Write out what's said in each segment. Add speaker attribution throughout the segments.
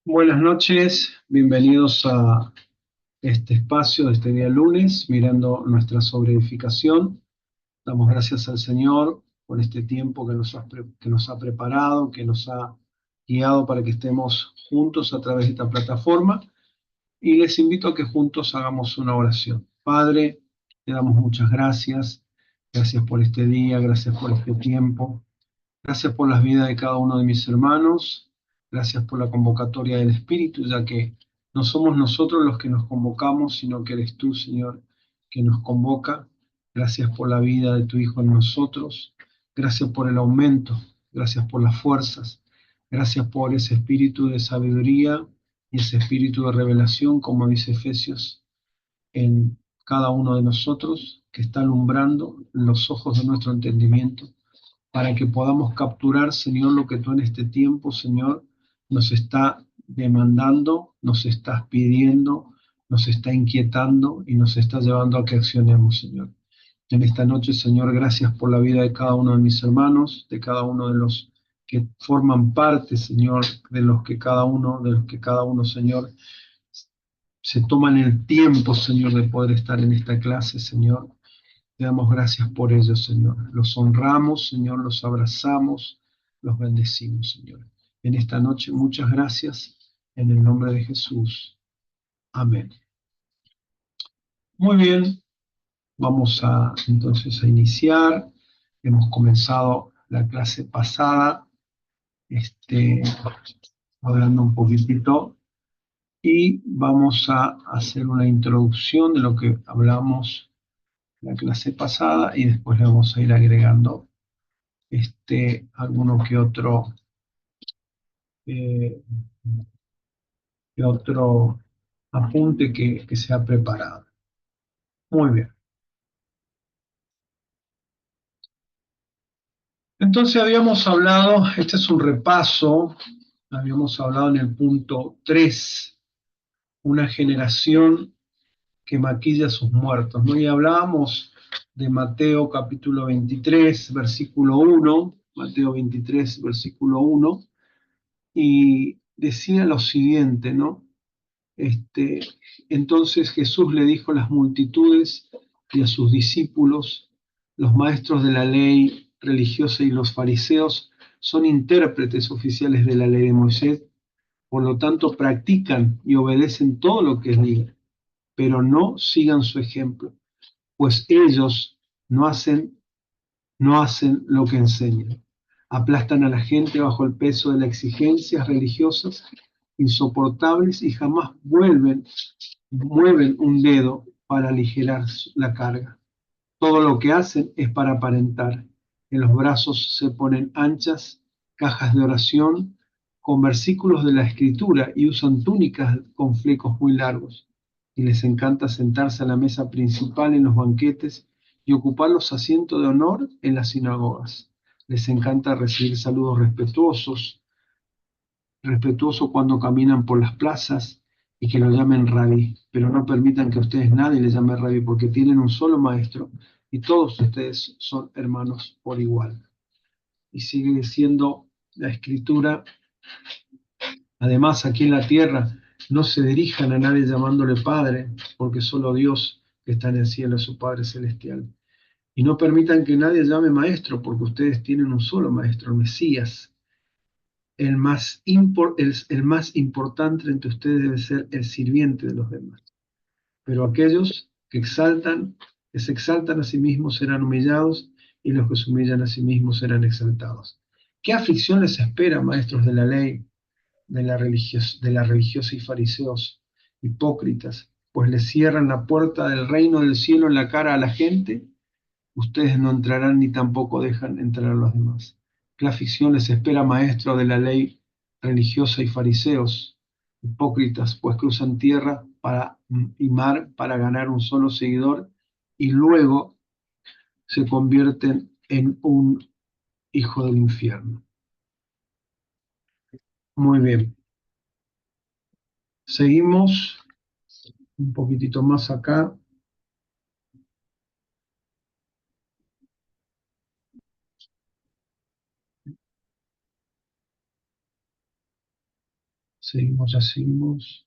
Speaker 1: Buenas noches, bienvenidos a este espacio de este día lunes, mirando nuestra sobreedificación. Damos gracias al Señor por este tiempo que nos ha preparado, que nos ha guiado para que estemos juntos a través de esta plataforma. Y les invito a que juntos hagamos una oración. Padre, te damos muchas gracias. Gracias por este día, gracias por este tiempo. Gracias por las vidas de cada uno de mis hermanos. Gracias por la convocatoria del Espíritu, ya que no somos nosotros los que nos convocamos, sino que eres tú, Señor, que nos convoca. Gracias por la vida de tu Hijo en nosotros. Gracias por el aumento. Gracias por las fuerzas. Gracias por ese espíritu de sabiduría y ese espíritu de revelación, como dice Efesios, en cada uno de nosotros, que está alumbrando los ojos de nuestro entendimiento para que podamos capturar, Señor, lo que tú en este tiempo, Señor, nos está demandando, nos estás pidiendo, nos está inquietando y nos está llevando a que accionemos, Señor. En esta noche, Señor, gracias por la vida de cada uno de mis hermanos, de cada uno de los que forman parte, Señor, de los que cada uno, Señor, se toman el tiempo, Señor, de poder estar en esta clase, Señor. Te damos gracias por ellos, Señor. Los honramos, Señor, los abrazamos, los bendecimos, Señor. En esta noche, muchas gracias. En el nombre de Jesús. Amén. Muy bien, vamos a entonces a iniciar. Hemos comenzado la clase pasada, este, hablando un poquitito, y vamos a hacer una introducción de lo que hablamos la clase pasada y después le vamos a ir agregando alguno eh, que otro apunte que se ha preparado. Muy bien. Entonces habíamos hablado, este es un repaso, habíamos hablado en el punto 3, una generación que maquilla a sus muertos, ¿no? Y hablábamos de Mateo capítulo 23, versículo 1, Mateo 23, versículo 1, y decía lo siguiente, ¿no? Este, entonces Jesús le dijo a las multitudes y a sus discípulos: los maestros de la ley religiosa y los fariseos son intérpretes oficiales de la ley de Moisés, por lo tanto practican y obedecen todo lo que es diga, pero no sigan su ejemplo, pues ellos no hacen lo que enseñan. Aplastan a la gente bajo el peso de las exigencias religiosas insoportables y jamás mueven un dedo para aligerar la carga. Todo lo que hacen es para aparentar. En los brazos se ponen anchas cajas de oración con versículos de la Escritura y usan túnicas con flecos muy largos. Y les encanta sentarse a la mesa principal en los banquetes y ocupar los asientos de honor en las sinagogas. Les encanta recibir saludos respetuoso cuando caminan por las plazas y que lo llamen rabí, pero no permitan que a ustedes nadie les llame rabí porque tienen un solo maestro y todos ustedes son hermanos por igual. Y sigue diciendo la escritura: además, aquí en la tierra no se dirijan a nadie llamándole Padre, porque solo Dios que está en el cielo es su Padre celestial. Y no permitan que nadie llame Maestro, porque ustedes tienen un solo Maestro, el Mesías. El más importante entre ustedes debe ser el sirviente de los demás. Pero aquellos que se exaltan a sí mismos serán humillados, y los que se humillan a sí mismos serán exaltados. ¿Qué aflicción les espera, maestros de la ley, de la religiosa y fariseos, hipócritas? Pues les cierran la puerta del reino del cielo en la cara a la gente. Ustedes no entrarán ni tampoco dejan entrar a los demás. ¿Qué aflicción les espera, maestro de la ley religiosa y fariseos, hipócritas? Pues cruzan tierra y mar para ganar un solo seguidor y luego se convierten en un hijo del infierno. Muy bien, seguimos un poquitito más acá. Seguimos, ya seguimos.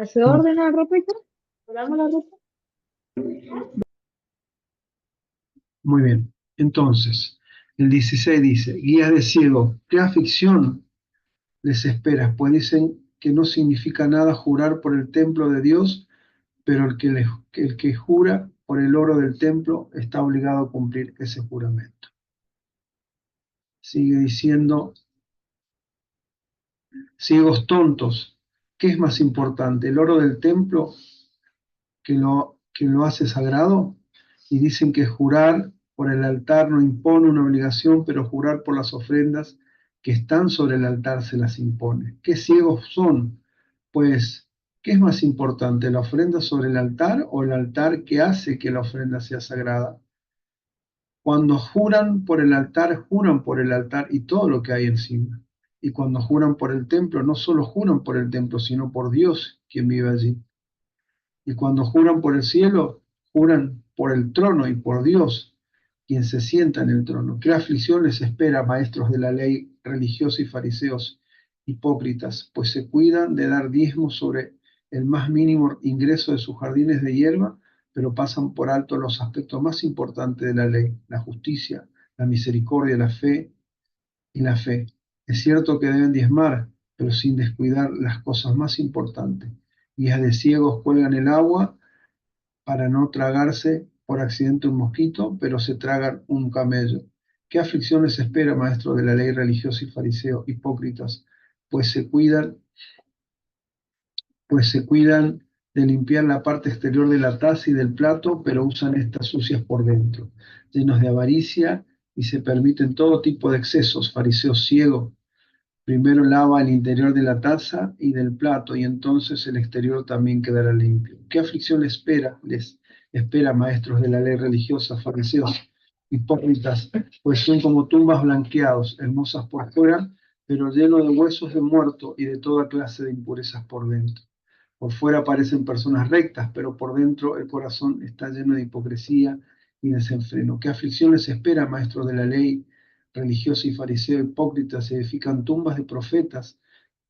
Speaker 2: ¿Se ordena la ropita? ¿Oramos la ropa?
Speaker 1: Muy bien. Entonces, el 16 dice, guías de ciego, ¿qué aflicción les espera? Pues dicen que no significa nada jurar por el templo de Dios, pero el que jura por el oro del templo está obligado a cumplir ese juramento. Sigue diciendo, ciegos tontos, ¿qué es más importante, el oro del templo que lo hace sagrado? Y dicen que jurar por el altar no impone una obligación, pero jurar por las ofrendas que están sobre el altar se las impone. ¿Qué ciegos son? Pues, ¿qué es más importante, la ofrenda sobre el altar o el altar que hace que la ofrenda sea sagrada? Cuando juran por el altar y todo lo que hay encima. Y cuando juran por el templo, no solo juran por el templo, sino por Dios, quien vive allí. Y cuando juran por el cielo, juran por el trono y por Dios, quien se sienta en el trono. ¿Qué aflicción les espera, maestros de la ley, religiosos y fariseos, hipócritas? Pues se cuidan de dar diezmos sobre el más mínimo ingreso de sus jardines de hierba, pero pasan por alto los aspectos más importantes de la ley, la justicia, la misericordia, la fe y la fe. Es cierto que deben diezmar, pero sin descuidar las cosas más importantes. Guías de ciegos cuelgan el agua para no tragarse por accidente un mosquito, pero se tragan un camello. ¿Qué aflicción les espera, maestros de la ley religiosa y fariseos, hipócritas? Pues se cuidan, pues se cuidan de limpiar la parte exterior de la taza y del plato, pero usan estas sucias por dentro, llenos de avaricia y se permiten todo tipo de excesos. Fariseos ciegos, primero lava el interior de la taza y del plato, y entonces el exterior también quedará limpio. ¿Qué aflicción les espera, maestros de la ley religiosa, fariseos, hipócritas? Pues son como tumbas blanqueados, hermosas por fuera, pero llenos de huesos de muerto y de toda clase de impurezas por dentro. Por fuera parecen personas rectas, pero por dentro el corazón está lleno de hipocresía y desenfreno. ¿Qué aflicción les espera, maestros de la ley religiosa y fariseo hipócritas? Se edifican tumbas de profetas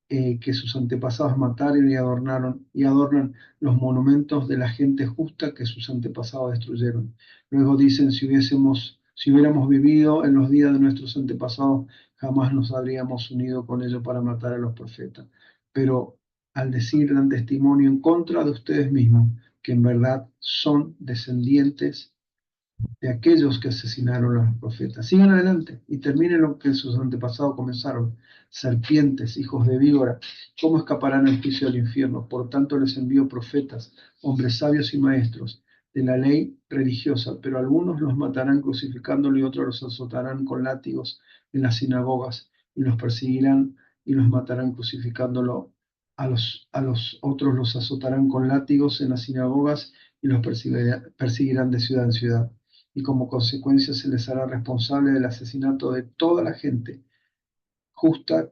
Speaker 1: que sus antepasados mataron y adornan los monumentos de la gente justa que sus antepasados destruyeron. Luego dicen, si hubiéramos vivido en los días de nuestros antepasados, jamás nos habríamos unido con ellos para matar a los profetas. Pero al decir, dan testimonio en contra de ustedes mismos, que en verdad son descendientes de aquellos que asesinaron a los profetas. Sigan adelante y terminen lo que sus antepasados comenzaron. Serpientes, hijos de víbora, ¿cómo escaparán el juicio del infierno? Por tanto les envío profetas, hombres sabios y maestros de la ley religiosa, pero algunos los matarán crucificándolo y otros los azotarán con látigos en las sinagogas y los perseguirán y los matarán crucificándolo. A los otros los azotarán con látigos en las sinagogas y los perseguirán de ciudad en ciudad, y como consecuencia se les hará responsable del asesinato de toda la gente justa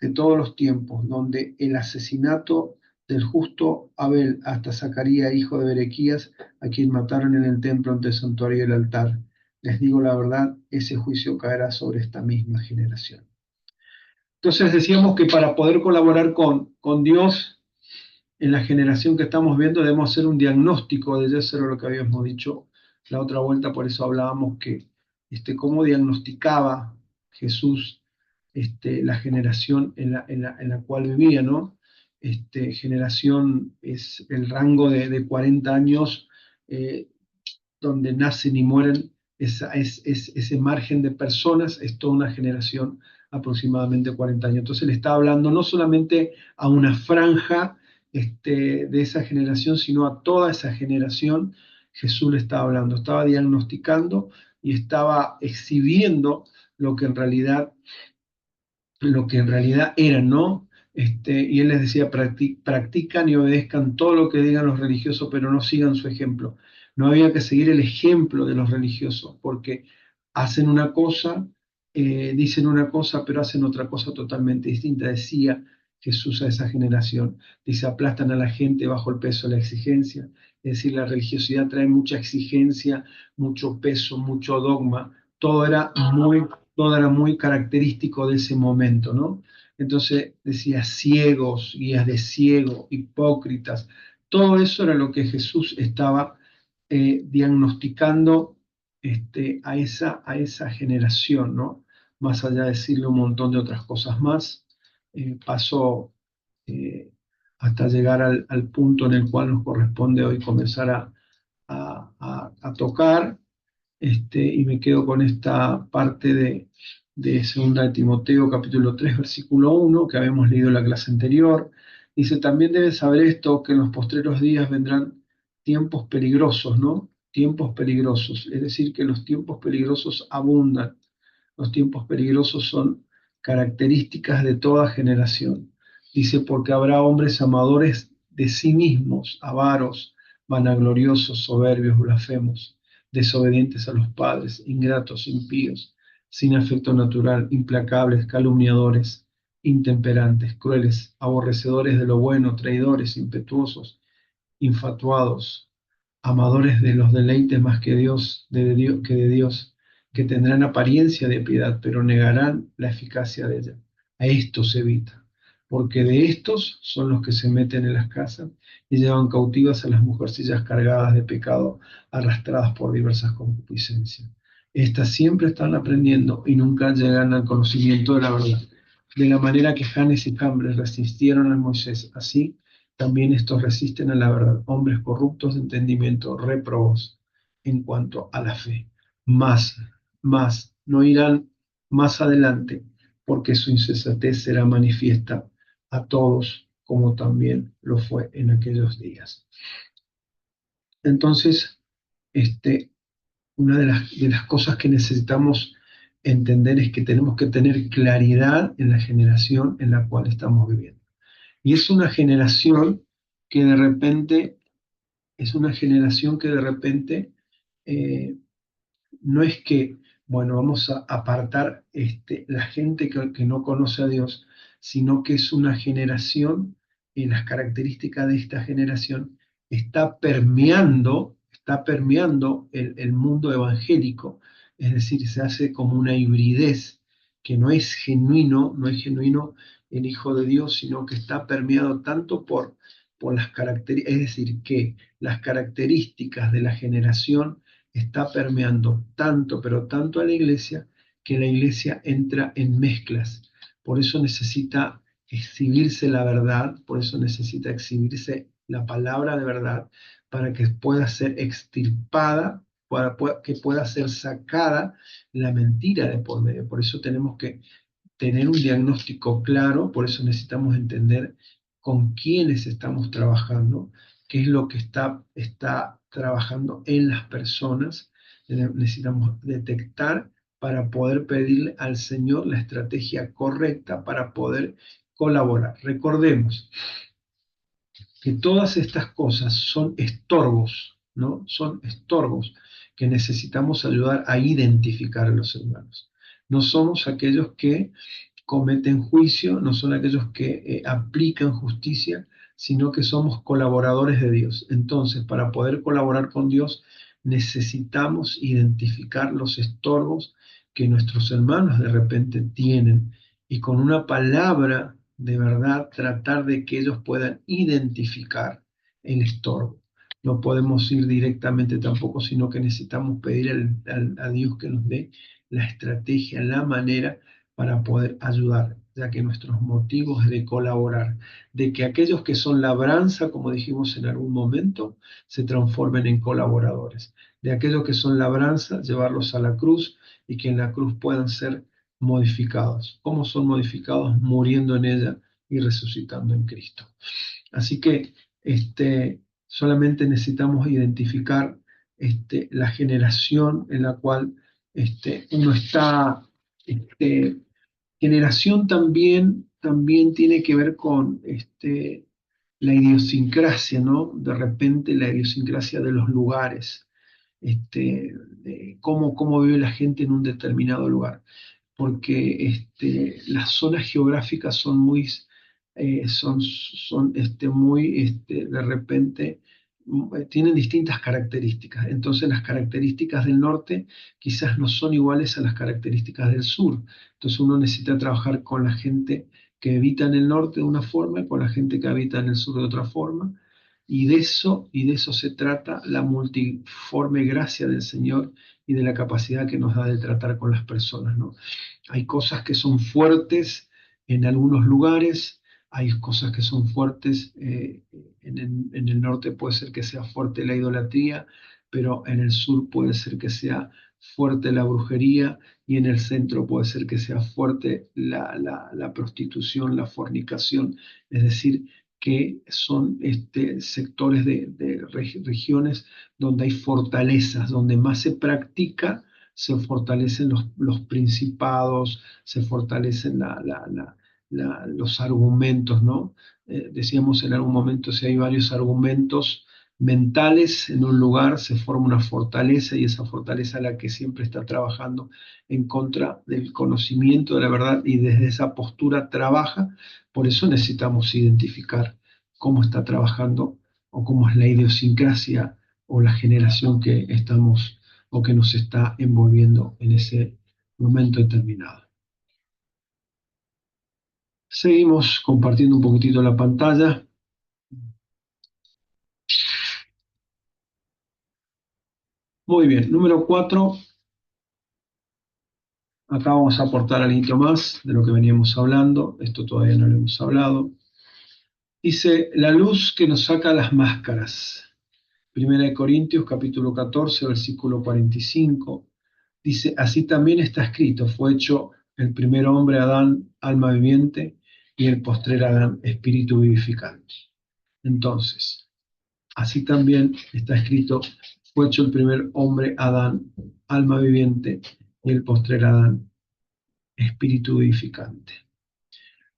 Speaker 1: de todos los tiempos, donde el asesinato del justo Abel hasta Zacarías, hijo de Berequías, a quien mataron en el templo ante el santuario y el altar. Les digo la verdad, ese juicio caerá sobre esta misma generación. Entonces decíamos que para poder colaborar con Dios en la generación que estamos viendo, debemos hacer un diagnóstico de eso, era lo que habíamos dicho la otra vuelta, por eso hablábamos que cómo diagnosticaba Jesús la generación en la cual vivía, ¿no? Generación es el rango de 40 años eh, donde nacen y mueren, ese margen de personas es toda una generación, aproximadamente 40 años. Entonces le está hablando no solamente a una franja de esa generación, sino a toda esa generación. Jesús le estaba hablando, estaba diagnosticando y estaba exhibiendo lo que en realidad, eran, ¿no? Y él les decía, practican y obedezcan todo lo que digan los religiosos, pero no sigan su ejemplo. No había que seguir el ejemplo de los religiosos, porque hacen una cosa, dicen una cosa, pero hacen otra cosa totalmente distinta, decía Jesús a esa generación. Dice, aplastan a la gente bajo el peso de la exigencia, es decir, la religiosidad trae mucha exigencia, mucho peso, mucho dogma, todo era muy característico de ese momento, ¿no? Entonces decía ciegos, guías de ciego, hipócritas, todo eso era lo que Jesús estaba diagnosticando a esa generación, ¿no? Más allá de decirle un montón de otras cosas más, pasó eh, hasta llegar al punto en el cual nos corresponde hoy comenzar a tocar, y me quedo con esta parte de 2 de Timoteo, capítulo 3 versículo 1 que habíamos leído en la clase anterior. Dice, también debes saber esto, que en los postreros días vendrán tiempos peligrosos, ¿no? Tiempos peligrosos, es decir, que los tiempos peligrosos abundan. Los tiempos peligrosos son características de toda generación. Dice, porque habrá hombres amadores de sí mismos, avaros, vanagloriosos, soberbios, blasfemos, desobedientes a los padres, ingratos, impíos, sin afecto natural, implacables, calumniadores, intemperantes, crueles, aborrecedores de lo bueno, traidores, impetuosos, infatuados, amadores de los deleites más que de Dios, que tendrán apariencia de piedad, pero negarán la eficacia de ella. A estos evita, porque de estos son los que se meten en las casas y llevan cautivas a las mujercillas cargadas de pecado, arrastradas por diversas concupiscencias. Estas siempre están aprendiendo y nunca llegan al conocimiento de la verdad. De la manera que Janes y Jambres resistieron a Moisés, así también estos resisten a la verdad, hombres corruptos de entendimiento, réprobos en cuanto a la fe. Más, no irán más adelante, porque su insensatez será manifiesta a todos, como también lo fue en aquellos días. Entonces, una de las cosas que necesitamos entender es que tenemos que tener claridad en la generación en la cual estamos viviendo. Y es una generación que de repente, eh, no es que, bueno, vamos a apartar la gente que no conoce a Dios, sino que es una generación, y las características de esta generación está permeando el mundo evangélico, es decir, se hace como una hibridez, que no es genuino el Hijo de Dios, sino que está permeado tanto por las características, es decir, que las características de la generación está permeando tanto, pero tanto a la iglesia, que la iglesia entra en mezclas. Por eso necesita exhibirse la verdad, por eso necesita exhibirse la palabra de verdad, para que pueda ser extirpada, que pueda ser sacada la mentira de por medio. Por eso tenemos que tener un diagnóstico claro, por eso necesitamos entender con quiénes estamos trabajando, qué es lo que está trabajando en las personas. Necesitamos detectar para poder pedirle al Señor la estrategia correcta para poder colaborar. Recordemos que todas estas cosas son estorbos, ¿no? Son estorbos que necesitamos ayudar a identificar a los hermanos. No somos aquellos que cometen juicio, no son aquellos que aplican justicia, sino que somos colaboradores de Dios. Entonces, para poder colaborar con Dios, necesitamos identificar los estorbos que nuestros hermanos de repente tienen y con una palabra de verdad tratar de que ellos puedan identificar el estorbo. No podemos ir directamente tampoco, sino que necesitamos pedir a Dios que nos dé la estrategia, la manera para poder ayudar, ya que nuestros motivos de colaborar, de que aquellos que son labranza, como dijimos en algún momento, se transformen en colaboradores, de aquellos que son labranza, llevarlos a la cruz y que en la cruz puedan ser modificados. ¿Cómo son modificados? Muriendo en ella y resucitando en Cristo. Así que solamente necesitamos identificar la generación en la cual uno está. Generación también tiene que ver con la idiosincrasia, ¿no? De repente la idiosincrasia de los lugares, de cómo vive la gente en un determinado lugar, porque las zonas geográficas son muy, de repente, tienen distintas características. Entonces las características del norte quizás no son iguales a las características del sur. Entonces uno necesita trabajar con la gente que habita en el norte de una forma y con la gente que habita en el sur de otra forma. Y de eso se trata la multiforme gracia del Señor y de la capacidad que nos da de tratar con las personas, ¿no? Hay cosas que son fuertes en algunos lugares, hay cosas que son fuertes, en el norte puede ser que sea fuerte la idolatría, pero en el sur puede ser que sea fuerte la brujería y en el centro puede ser que sea fuerte la prostitución, la fornicación, es decir, que son sectores de regiones donde hay fortalezas, donde más se practica, se fortalecen los principados, se fortalecen los argumentos, ¿no? Decíamos en algún momento, si hay varios argumentos mentales en un lugar, se forma una fortaleza y esa fortaleza es la que siempre está trabajando en contra del conocimiento de la verdad y desde esa postura trabaja. Por eso necesitamos identificar cómo está trabajando o cómo es la idiosincrasia o la generación que estamos o que nos está envolviendo en ese momento determinado. Seguimos compartiendo un poquitito la pantalla. Muy bien, número 4. Acá vamos a aportar algo más de lo que veníamos hablando. Esto todavía no lo hemos hablado. Dice, la luz que nos saca las máscaras. Primera de Corintios, capítulo 14, versículo 45. Dice, así también está escrito, fue hecho el primer hombre Adán, alma viviente, y el postrer Adán, espíritu vivificante. Entonces, así también está escrito, fue hecho el primer hombre Adán, alma viviente, y el postrer Adán, espíritu vivificante.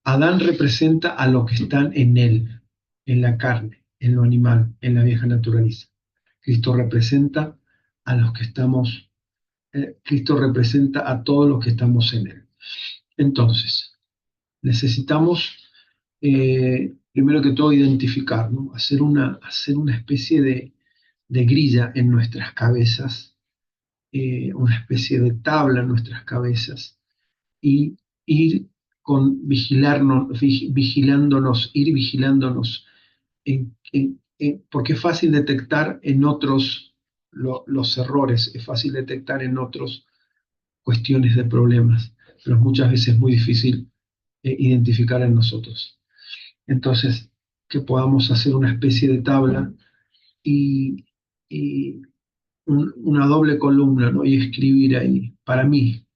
Speaker 1: Adán representa a los que están en él, en la carne, en lo animal, en la vieja naturaleza. Cristo representa a los que estamos, Cristo representa a todos los que estamos en él. Entonces, necesitamos, primero que todo, identificar, ¿no? hacer una especie de grilla en nuestras cabezas, una especie de tabla en nuestras cabezas, y ir ir vigilándonos, porque es fácil detectar en otros los errores, es fácil detectar en otros cuestiones de problemas, pero muchas veces es muy difícil identificar en nosotros. Entonces, que podamos hacer una especie de tabla y, y una doble columna, ¿no? Y escribir ahí, para mí,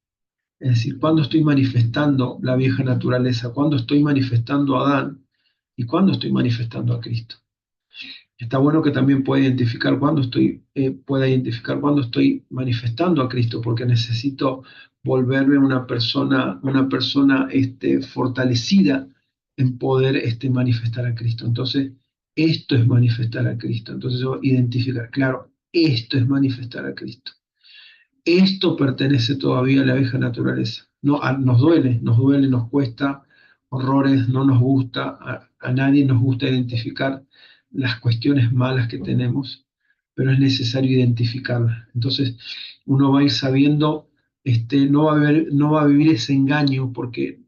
Speaker 1: es decir, cuando estoy manifestando la vieja naturaleza, cuando estoy manifestando a Adán y cuando estoy manifestando a Cristo. Está bueno que también pueda identificar cuando estoy manifestando a Cristo, porque necesito volverme una persona fortalecida en poder manifestar a Cristo. Entonces, esto es manifestar a Cristo. Entonces, yo identificar, claro, esto es manifestar a Cristo. Esto pertenece todavía a la vieja naturaleza. No, nos duele, nos cuesta horrores, no nos gusta, a nadie nos gusta identificar las cuestiones malas que tenemos, pero es necesario identificarlas. Entonces, uno va a ir sabiendo, no va a vivir ese engaño porque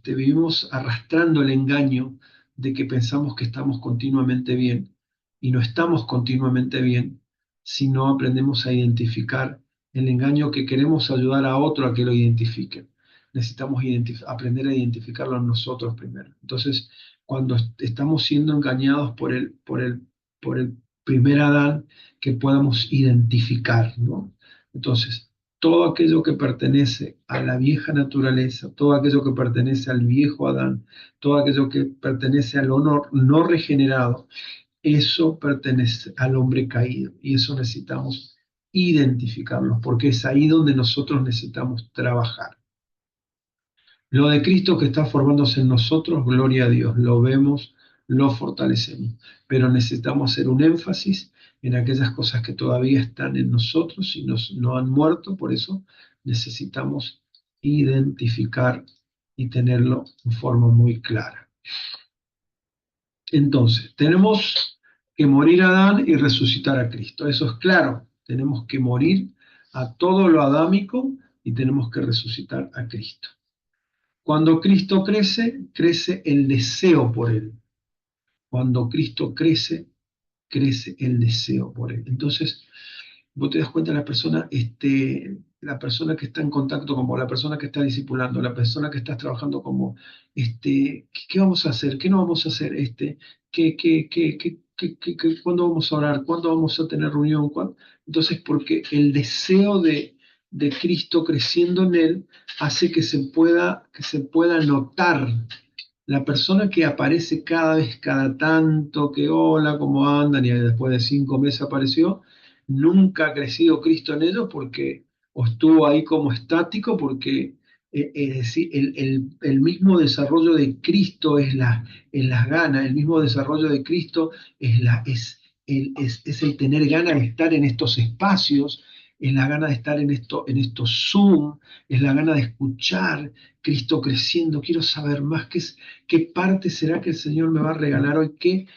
Speaker 1: vivimos arrastrando el engaño de que pensamos que estamos continuamente bien y no estamos continuamente bien si no aprendemos a identificar el engaño que queremos ayudar a otro a que lo identifique. Necesitamos aprender a identificarlo en nosotros primero. Entonces, cuando estamos siendo engañados por el primer Adán, que podamos identificar, ¿no? Entonces, todo aquello que pertenece a la vieja naturaleza, todo aquello que pertenece al viejo Adán, todo aquello que pertenece al honor no regenerado, eso pertenece al hombre caído y eso necesitamos identificarlo, porque es ahí donde nosotros necesitamos trabajar. Lo de Cristo que está formándose en nosotros, gloria a Dios, lo vemos, lo fortalecemos, pero necesitamos hacer un énfasis en aquellas cosas que todavía están en nosotros y no han muerto, por eso necesitamos identificar y tenerlo en forma muy clara. Entonces, tenemos que morir a Adán y resucitar a Cristo. Eso es claro. Tenemos que morir a todo lo adámico y tenemos que resucitar a Cristo. Cuando Cristo crece, crece el deseo por Él. Cuando Cristo crece, crece el deseo por Él. Entonces, vos te das cuenta la persona que está en contacto con vos, la persona que está discipulando, la persona que estás trabajando con vos, ¿qué vamos a hacer? ¿Qué no vamos a hacer? ¿Cuándo vamos a orar? ¿Cuándo vamos a tener reunión? Entonces, porque el deseo de Cristo creciendo en él hace que se pueda notar la persona que aparece cada vez, cada tanto, que hola, ¿cómo andan? Y después de 5 meses apareció, nunca ha crecido Cristo en ellos porque o estuvo ahí como estático, porque es decir, el mismo desarrollo de Cristo es las ganas, el mismo desarrollo de Cristo es el tener ganas de estar en estos espacios, es la gana de estar en estos Zoom, es la gana de escuchar Cristo creciendo. Quiero saber más qué parte será que el Señor me va a regalar hoy, qué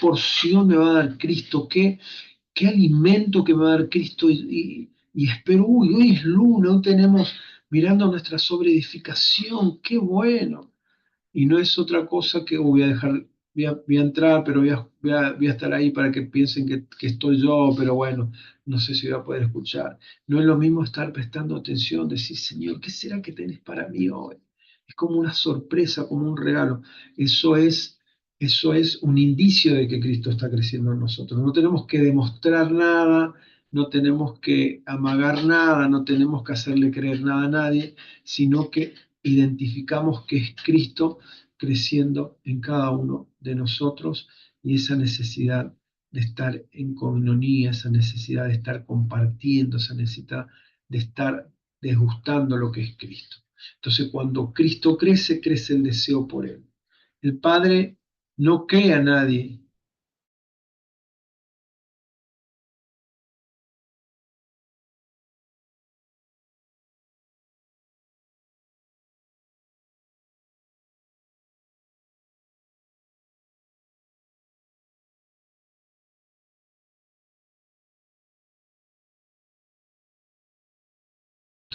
Speaker 1: porción me va a dar Cristo, qué alimento que me va a dar Cristo. Y espero, uy, hoy es lunes, hoy tenemos mirando nuestra sobreedificación, qué bueno. Y no es otra cosa que voy a dejar, voy a entrar, pero voy a estar ahí para que piensen que estoy yo, pero bueno, no sé si voy a poder escuchar. No es lo mismo estar prestando atención, decir, Señor, ¿qué será que tenés para mí hoy? Es como una sorpresa, como un regalo. Eso es, eso es un indicio de que Cristo está creciendo en nosotros. No tenemos que demostrar nada, no tenemos que amagar nada, no tenemos que hacerle creer nada a nadie, sino que identificamos que es Cristo creciendo en cada uno de nosotros y esa necesidad de estar en coinonía, esa necesidad de estar compartiendo, esa necesidad de estar desgustando lo que es Cristo. Entonces, cuando Cristo crece, crece el deseo por Él. El Padre no crea a nadie.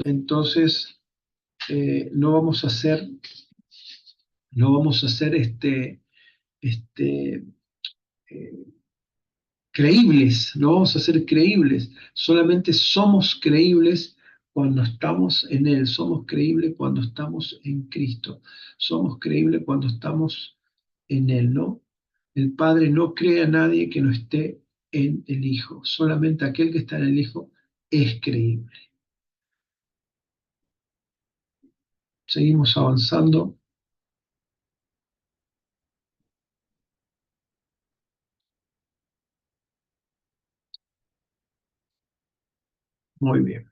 Speaker 1: Entonces, no vamos a hacer, no vamos a hacer este, eh, creíbles, no vamos a ser creíbles, solamente somos creíbles cuando estamos en Él, somos creíbles cuando estamos en Cristo, somos creíbles cuando estamos en Él, ¿no? El Padre no cree a nadie que no esté en el Hijo, solamente aquel que está en el Hijo es creíble. Seguimos avanzando, muy bien.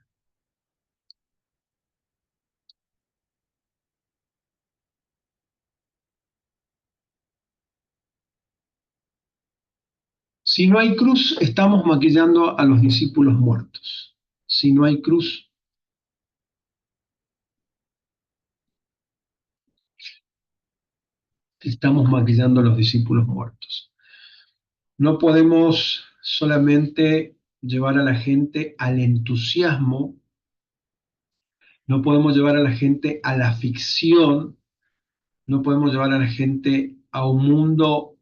Speaker 1: Si no hay cruz, estamos maquillando a los discípulos muertos. Si no hay cruz, estamos maquillando a los discípulos muertos. No podemos solamente llevar a la gente al entusiasmo, no podemos llevar a la gente a la ficción, no podemos llevar a la gente a un mundo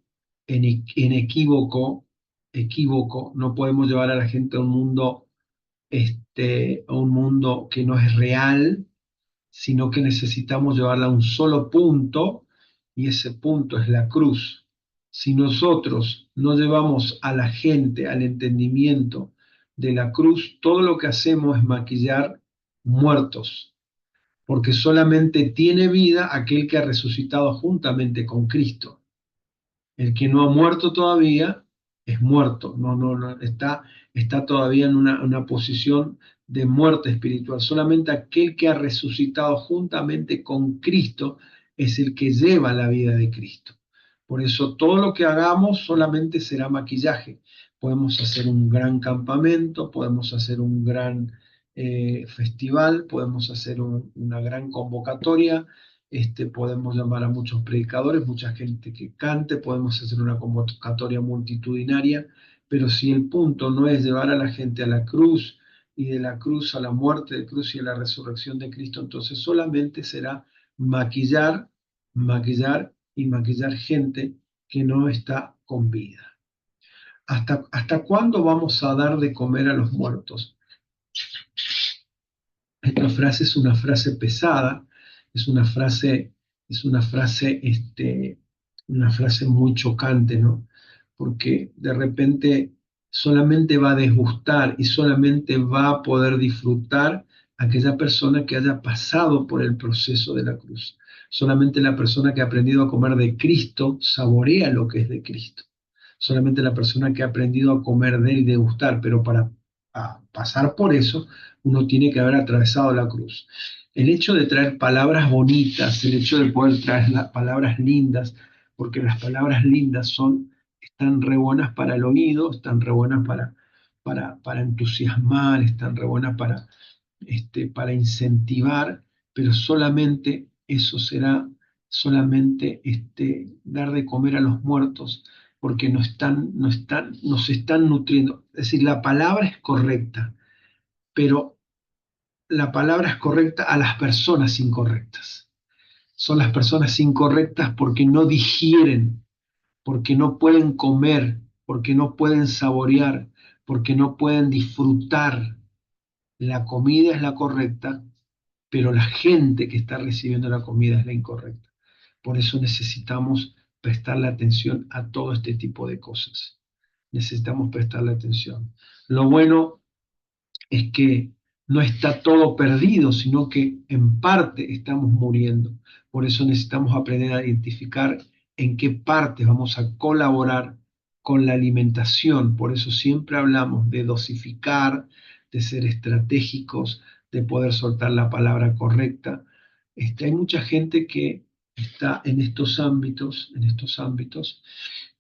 Speaker 1: en equívoco, no podemos llevar a la gente a un mundo que no es real, sino que necesitamos llevarla a un solo punto, y ese punto es la cruz. Si nosotros no llevamos a la gente al entendimiento de la cruz, todo lo que hacemos es maquillar muertos, porque solamente tiene vida aquel que ha resucitado juntamente con Cristo. El que no ha muerto todavía es muerto, no, está todavía en una posición de muerte espiritual. Solamente aquel que ha resucitado juntamente con Cristo es el que lleva la vida de Cristo. Por eso todo lo que hagamos solamente será maquillaje. Podemos hacer un gran campamento, podemos hacer un gran festival, podemos hacer una gran convocatoria, podemos llamar a muchos predicadores, mucha gente que cante, podemos hacer una convocatoria multitudinaria, pero si el punto no es llevar a la gente a la cruz y de la cruz a la muerte de cruz y a la resurrección de Cristo, entonces solamente será maquillar, maquillar y maquillar gente que no está con vida. ¿Hasta cuándo vamos a dar de comer a los muertos? Esta frase es una frase pesada, es una frase, es una frase, una frase muy chocante, ¿no? Porque de repente solamente va a disgustar y solamente va a poder disfrutar aquella persona que haya pasado por el proceso de la cruz. Solamente la persona que ha aprendido a comer de Cristo saborea lo que es de Cristo. Solamente la persona que ha aprendido a comer de él y degustar, pero para pasar por eso, uno tiene que haber atravesado la cruz. El hecho de traer palabras bonitas, el hecho de poder traer las palabras lindas, porque las palabras lindas están re buenas para el oído, están re buenas para entusiasmar, están re buenas para incentivar, pero solamente eso será solamente dar de comer a los muertos, porque nos están nutriendo. Es decir, la palabra es correcta, pero la palabra es correcta a las personas incorrectas. Son las personas incorrectas porque no digieren, porque no pueden comer, porque no pueden saborear, porque no pueden disfrutar. La comida es la correcta, pero la gente que está recibiendo la comida es la incorrecta. Por eso necesitamos prestarle atención a todo este tipo de cosas. Necesitamos prestarle atención. Lo bueno es que no está todo perdido, sino que en parte estamos muriendo. Por eso necesitamos aprender a identificar en qué partes vamos a colaborar con la alimentación. Por eso siempre hablamos de dosificar, de ser estratégicos, de poder soltar la palabra correcta. Hay mucha gente que está en estos ámbitos,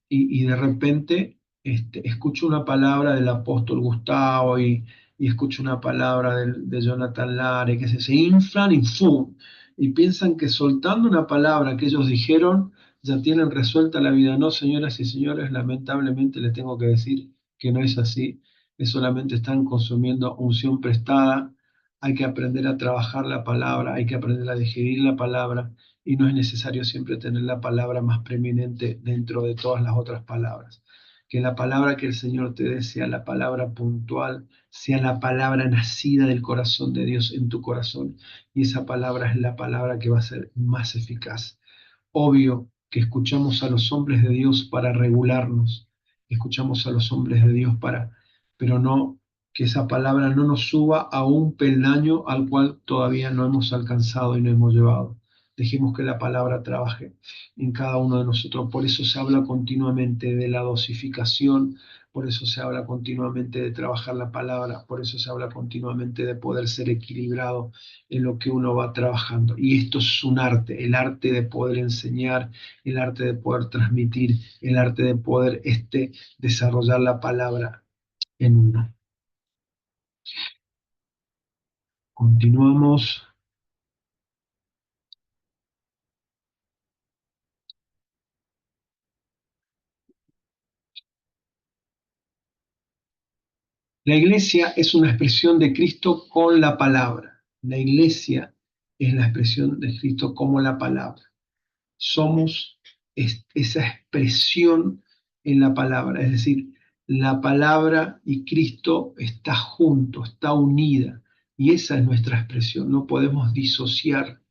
Speaker 1: y de repente escucho una palabra del apóstol Gustavo y escucho una palabra de Jonathan Lare, que se inflan y ¡fum! Y piensan que soltando una palabra que ellos dijeron, ya tienen resuelta la vida. No, señoras y señores, lamentablemente les tengo que decir que no es así, que solamente están consumiendo unción prestada. Hay que aprender a trabajar la palabra, hay que aprender a digerir la palabra, y no es necesario siempre tener la palabra más preeminente dentro de todas las otras palabras. Que la palabra que el Señor te dé sea la palabra puntual, sea la palabra nacida del corazón de Dios en tu corazón, y esa palabra es la palabra que va a ser más eficaz. Obvio que escuchamos a los hombres de Dios para regularnos, escuchamos a los hombres de Dios pero no, que esa palabra no nos suba a un peldaño al cual todavía no hemos alcanzado y no hemos llevado. Dejemos que la palabra trabaje en cada uno de nosotros. Por eso se habla continuamente de la dosificación, por eso se habla continuamente de trabajar la palabra, por eso se habla continuamente de poder ser equilibrado en lo que uno va trabajando. Y esto es un arte, el arte de poder enseñar, el arte de poder transmitir, el arte de poder desarrollar la palabra en uno. Continuamos. La iglesia es una expresión de Cristo con la palabra. La iglesia es la expresión de Cristo como la palabra. Somos esa expresión en la palabra, es decir, la palabra y Cristo está junto, está unida, y esa es nuestra expresión. No podemos disociar,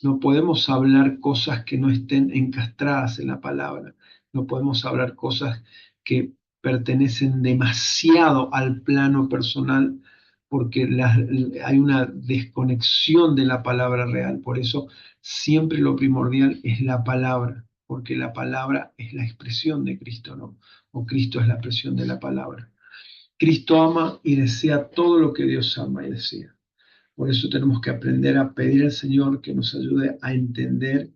Speaker 1: no podemos hablar cosas que no estén encastradas en la palabra, no podemos hablar cosas que pertenecen demasiado al plano personal, porque hay una desconexión de la palabra real. Por eso siempre lo primordial es la palabra, porque la palabra es la expresión de Cristo, ¿no? O Cristo es la expresión de la palabra. Cristo ama y desea todo lo que Dios ama y desea. Por eso tenemos que aprender a pedir al Señor que nos ayude a entender,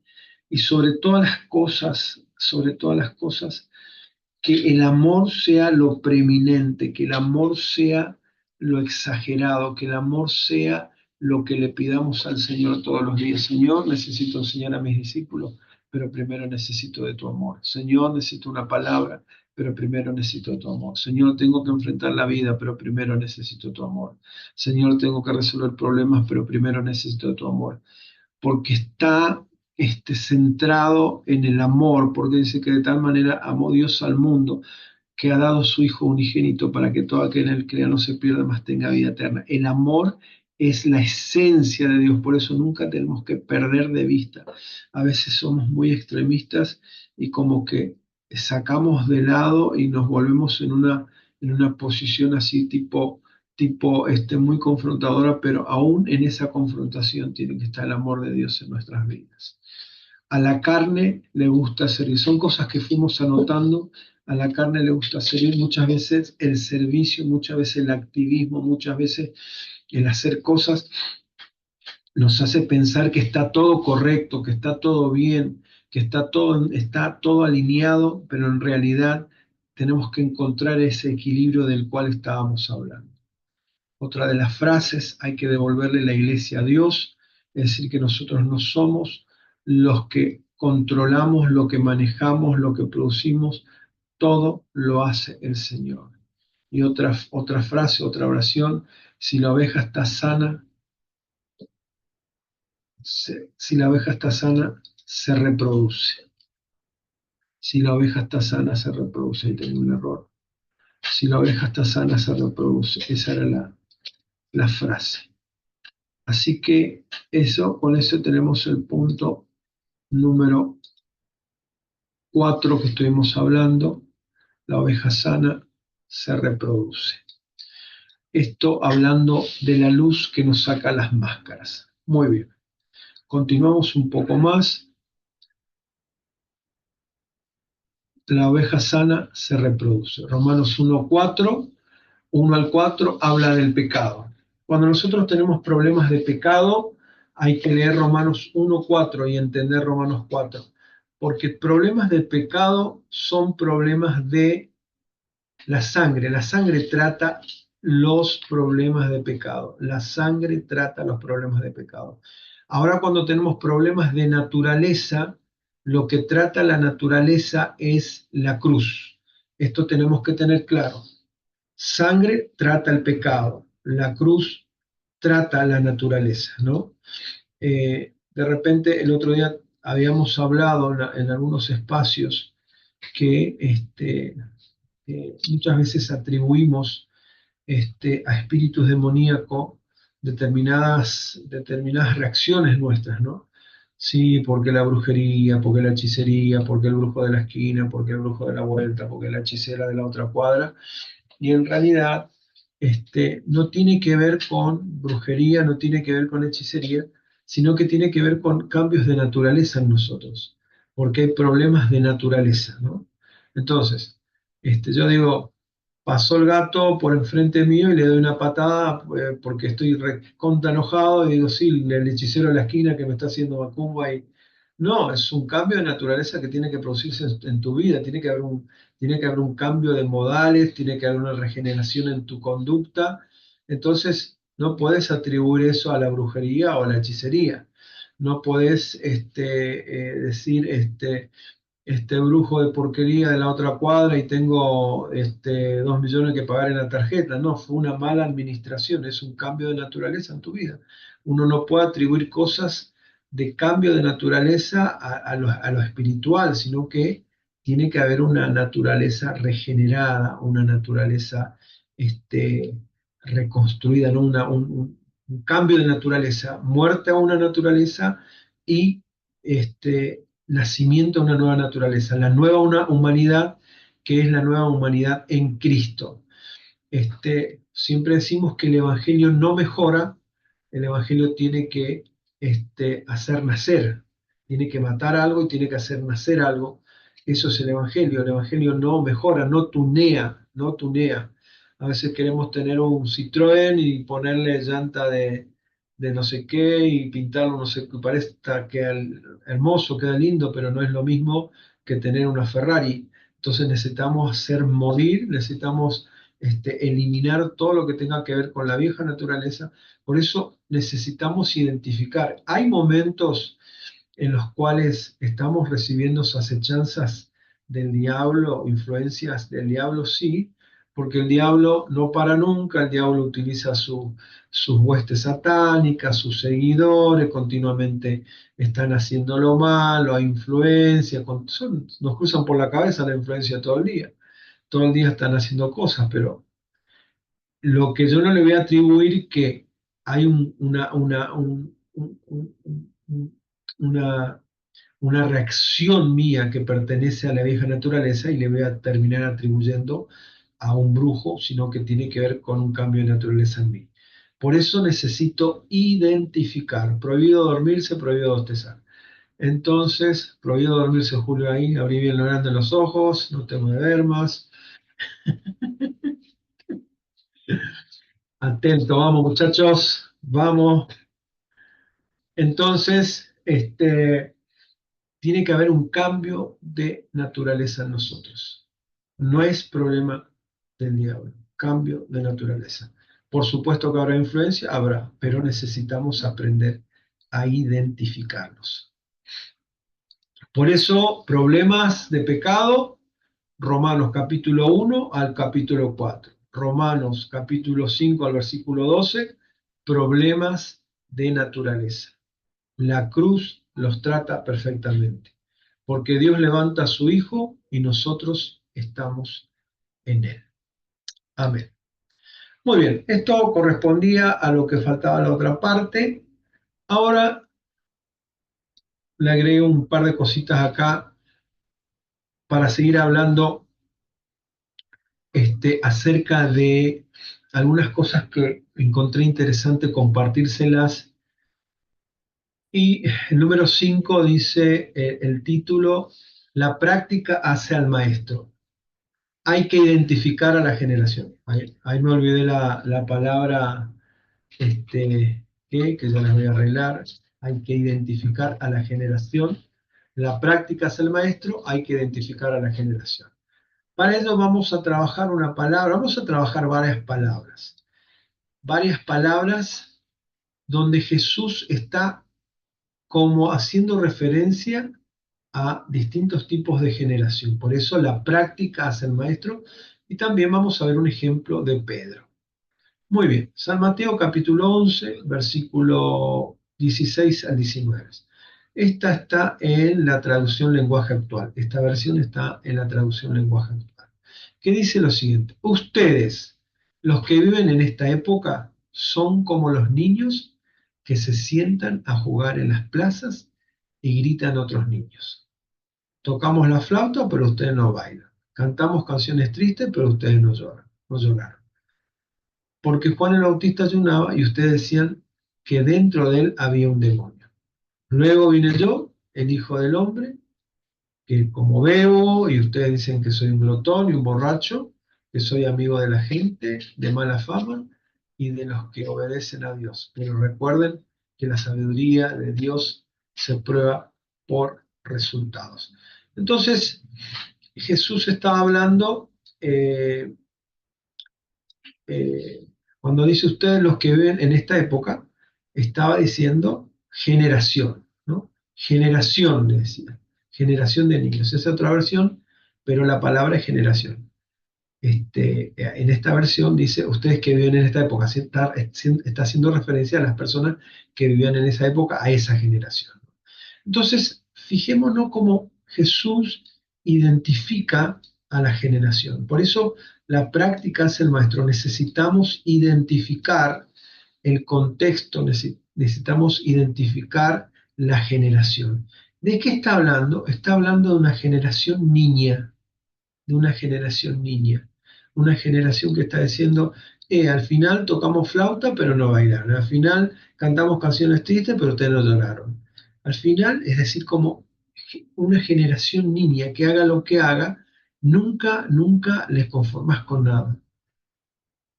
Speaker 1: y sobre todas las cosas, que el amor sea lo preeminente, que el amor sea lo exagerado, que el amor sea lo que le pidamos al Señor todos los días. Señor, necesito enseñar a mis discípulos, pero primero necesito de tu amor. Señor, necesito una palabra, pero primero necesito tu amor. Señor, tengo que enfrentar la vida, pero primero necesito tu amor. Señor, tengo que resolver problemas, pero primero necesito tu amor. Porque está centrado en el amor, porque dice que de tal manera amó Dios al mundo, que ha dado su Hijo unigénito para que todo aquel en él crea no se pierda, mas tenga vida eterna. El amor es la esencia de Dios, por eso nunca tenemos que perder de vista. A veces somos muy extremistas y como que sacamos de lado y nos volvemos en una posición así tipo muy confrontadora, pero aún en esa confrontación tiene que estar el amor de Dios en nuestras vidas. A la carne le gusta servir. Son cosas que fuimos anotando. A la carne le gusta servir muchas veces el servicio, muchas veces el activismo, muchas veces el hacer cosas nos hace pensar que está todo correcto, que está todo bien, que está todo alineado, pero en realidad tenemos que encontrar ese equilibrio del cual estábamos hablando. Otra de las frases, hay que devolverle la iglesia a Dios, es decir, que nosotros no somos los que controlamos, lo que manejamos, lo que producimos, todo lo hace el Señor. Y otra frase, otra oración, si la oveja está sana, si la oveja está sana, se reproduce. Si la oveja está sana, se reproduce. Ahí tengo un error. Si la oveja está sana, se reproduce. Esa era la frase. Así que con eso tenemos el punto número 4 que estuvimos hablando. La oveja sana se reproduce. Esto hablando de la luz que nos saca las máscaras. Muy bien. Continuamos un poco más. La oveja sana se reproduce. Romanos 1:4, 1 al 4 habla del pecado. Cuando nosotros tenemos problemas de pecado, hay que leer Romanos 1:4 y entender Romanos 4, porque problemas de pecado son problemas de la sangre. La sangre trata los problemas de pecado. La sangre trata los problemas de pecado. Ahora cuando tenemos problemas de naturaleza, lo que trata la naturaleza es la cruz. Esto tenemos que tener claro. Sangre trata el pecado, la cruz trata la naturaleza, ¿no? De repente el otro día habíamos hablado en algunos espacios que muchas veces atribuimos a espíritus demoníacos determinadas reacciones nuestras, ¿no? Sí, porque la brujería, porque la hechicería, porque el brujo de la esquina, porque el brujo de la vuelta, porque la hechicera de la otra cuadra. Y en realidad no tiene que ver con brujería, no tiene que ver con hechicería, sino que tiene que ver con cambios de naturaleza en nosotros, porque hay problemas de naturaleza, ¿no? Entonces, yo digo, pasó el gato por enfrente mío y le doy una patada porque estoy recontra enojado y digo, sí, el hechicero de la esquina que me está haciendo macumba y... No, es un cambio de naturaleza que tiene que producirse en tu vida, tiene que haber un cambio de modales, tiene que haber una regeneración en tu conducta. Entonces, no puedes atribuir eso a la brujería o a la hechicería. No puedes decir, este brujo de porquería de la otra cuadra y tengo 2 millones que pagar en la tarjeta. No, fue una mala administración, es un cambio de naturaleza en tu vida. Uno no puede atribuir cosas de cambio de naturaleza a lo espiritual, sino que tiene que haber una naturaleza regenerada, una naturaleza reconstruida, ¿no? Un cambio de naturaleza, muerte a una naturaleza y nacimiento de una nueva naturaleza, la nueva humanidad que es la nueva humanidad en Cristo. Siempre decimos que el Evangelio no mejora, el Evangelio tiene que hacer nacer, tiene que matar algo y tiene que hacer nacer algo. Eso es el Evangelio no mejora, no tunea, no tunea. A veces queremos tener un Citroën y ponerle llanta de no sé qué y pintarlo, no sé qué, parece que queda hermoso, queda lindo, pero no es lo mismo que tener una Ferrari. Entonces necesitamos hacer morir, necesitamos eliminar todo lo que tenga que ver con la vieja naturaleza. Por eso necesitamos identificar. Hay momentos en los cuales estamos recibiendo acechanzas del diablo, influencias del diablo, sí, porque el diablo no para nunca, el diablo utiliza sus huestes satánicas, sus seguidores, continuamente están haciendo lo malo, hay influencia, nos cruzan por la cabeza la influencia todo el día están haciendo cosas, pero lo que yo no le voy a atribuir que hay una una reacción mía que pertenece a la vieja naturaleza y le voy a terminar atribuyendo a un brujo, sino que tiene que ver con un cambio de naturaleza en mí. Por eso necesito identificar. Prohibido dormirse, prohibido bostezar. Entonces, prohibido dormirse, Julio, ahí, abrí bien lo grande los ojos, no te muever más. Atento, vamos muchachos, vamos. Entonces, tiene que haber un cambio de naturaleza en nosotros. No es problema del diablo, cambio de naturaleza. Por supuesto que habrá influencia, habrá, pero necesitamos aprender a identificarlos. Por eso, problemas de pecado, Romanos capítulo 1 al capítulo 4. Romanos capítulo 5 al versículo 12, problemas de naturaleza. La cruz los trata perfectamente, porque Dios levanta a su Hijo y nosotros estamos en él. Amén. Muy bien, esto correspondía a lo que faltaba en la otra parte. Ahora le agrego un par de cositas acá para seguir hablando acerca de algunas cosas que encontré interesante compartírselas. Y el número 5 dice el título, La práctica hace al maestro. Hay que identificar a la generación. Ahí me olvidé la palabra que ya las voy a arreglar. Hay que identificar a la generación. La práctica es el maestro, hay que identificar a la generación. Para ello vamos a trabajar una palabra, vamos a trabajar varias palabras donde Jesús está como haciendo referencia a distintos tipos de generación. Por eso la práctica hace el maestro y también vamos a ver un ejemplo de Pedro. Muy bien, San Mateo capítulo 11, versículo 16 al 19. Esta está en la traducción lenguaje actual. Esta versión está en la traducción lenguaje actual. Que dice lo siguiente: ustedes, los que viven en esta época, son como los niños que se sientan a jugar en las plazas y gritan a otros niños. Tocamos la flauta, pero ustedes no bailan. Cantamos canciones tristes, pero ustedes no lloran, no lloraron. Porque Juan el Bautista ayunaba y ustedes decían que dentro de él había un demonio. Luego vine yo, el Hijo del Hombre, que como bebo y ustedes dicen que soy un glotón y un borracho, que soy amigo de la gente de mala fama y de los que obedecen a Dios. Pero recuerden que la sabiduría de Dios se prueba por resultados. Entonces, Jesús estaba hablando, cuando dice ustedes los que viven en esta época, estaba diciendo generación, ¿no? Generación, le decía, generación de niños. Es otra versión, pero la palabra es generación. En esta versión dice, ustedes que viven en esta época, está haciendo referencia a las personas que vivían en esa época, a esa generación. Entonces, fijémonos cómo Jesús identifica a la generación. Por eso la práctica es el maestro. Necesitamos identificar el contexto, necesitamos identificar la generación. ¿De qué está hablando? Está hablando de una generación niña, de una generación niña. Una generación que está diciendo, al final tocamos flauta, pero no bailaron. Al final cantamos canciones tristes, pero ustedes no lloraron. Al final, es decir, como una generación niña que haga lo que haga, nunca les conformas con nada.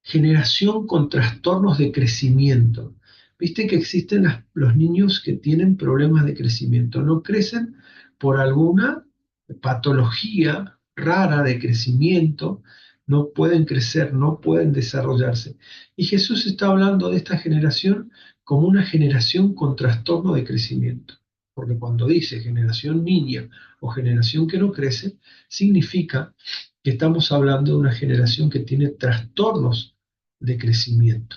Speaker 1: Generación con trastornos de crecimiento. Viste que existen los niños que tienen problemas de crecimiento. No crecen por alguna patología rara de crecimiento, no pueden crecer, no pueden desarrollarse. Y Jesús está hablando de esta generación como una generación con trastorno de crecimiento. Porque cuando dice generación niña o generación que no crece, significa que estamos hablando de una generación que tiene trastornos de crecimiento.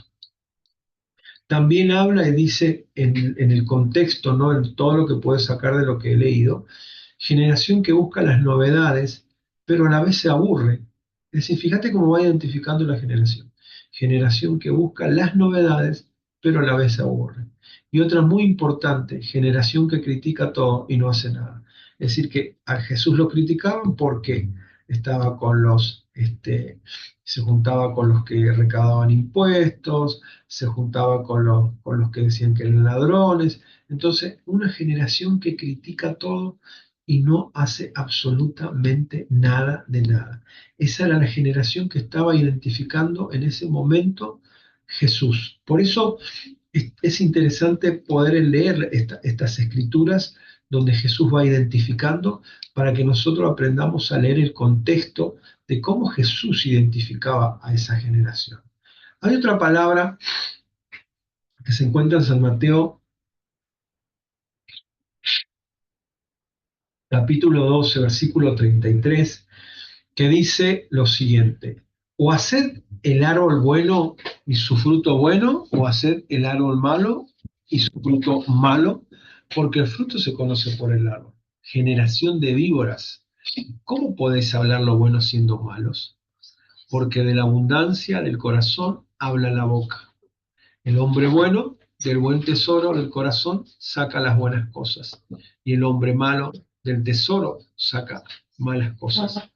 Speaker 1: También habla y dice en el contexto, ¿no? En todo lo que puedo sacar de lo que he leído, generación que busca las novedades, pero a la vez se aburre. Es decir, fíjate cómo va identificando la generación. Generación que busca las novedades, pero a la vez se aburre. Y otra muy importante, generación que critica todo y no hace nada. Es decir, que a Jesús lo criticaban porque estaba con se juntaba con los que recaudaban impuestos, se juntaba con los que decían que eran ladrones. Entonces, una generación que critica todo y no hace absolutamente nada de nada. Esa era la generación que estaba identificando en ese momento Jesús. Por eso es interesante poder leer estas escrituras donde Jesús va identificando para que nosotros aprendamos a leer el contexto de cómo Jesús identificaba a esa generación. Hay otra palabra que se encuentra en San Mateo capítulo 12, versículo 33, que dice lo siguiente: o haced el árbol bueno y su fruto bueno, o haced el árbol malo y su fruto malo, porque el fruto se conoce por el árbol. Generación de víboras, ¿cómo podéis hablar lo bueno siendo malos? Porque de la abundancia del corazón habla la boca. El hombre bueno, del buen tesoro del corazón, saca las buenas cosas, y el hombre malo, del tesoro, saca malas cosas.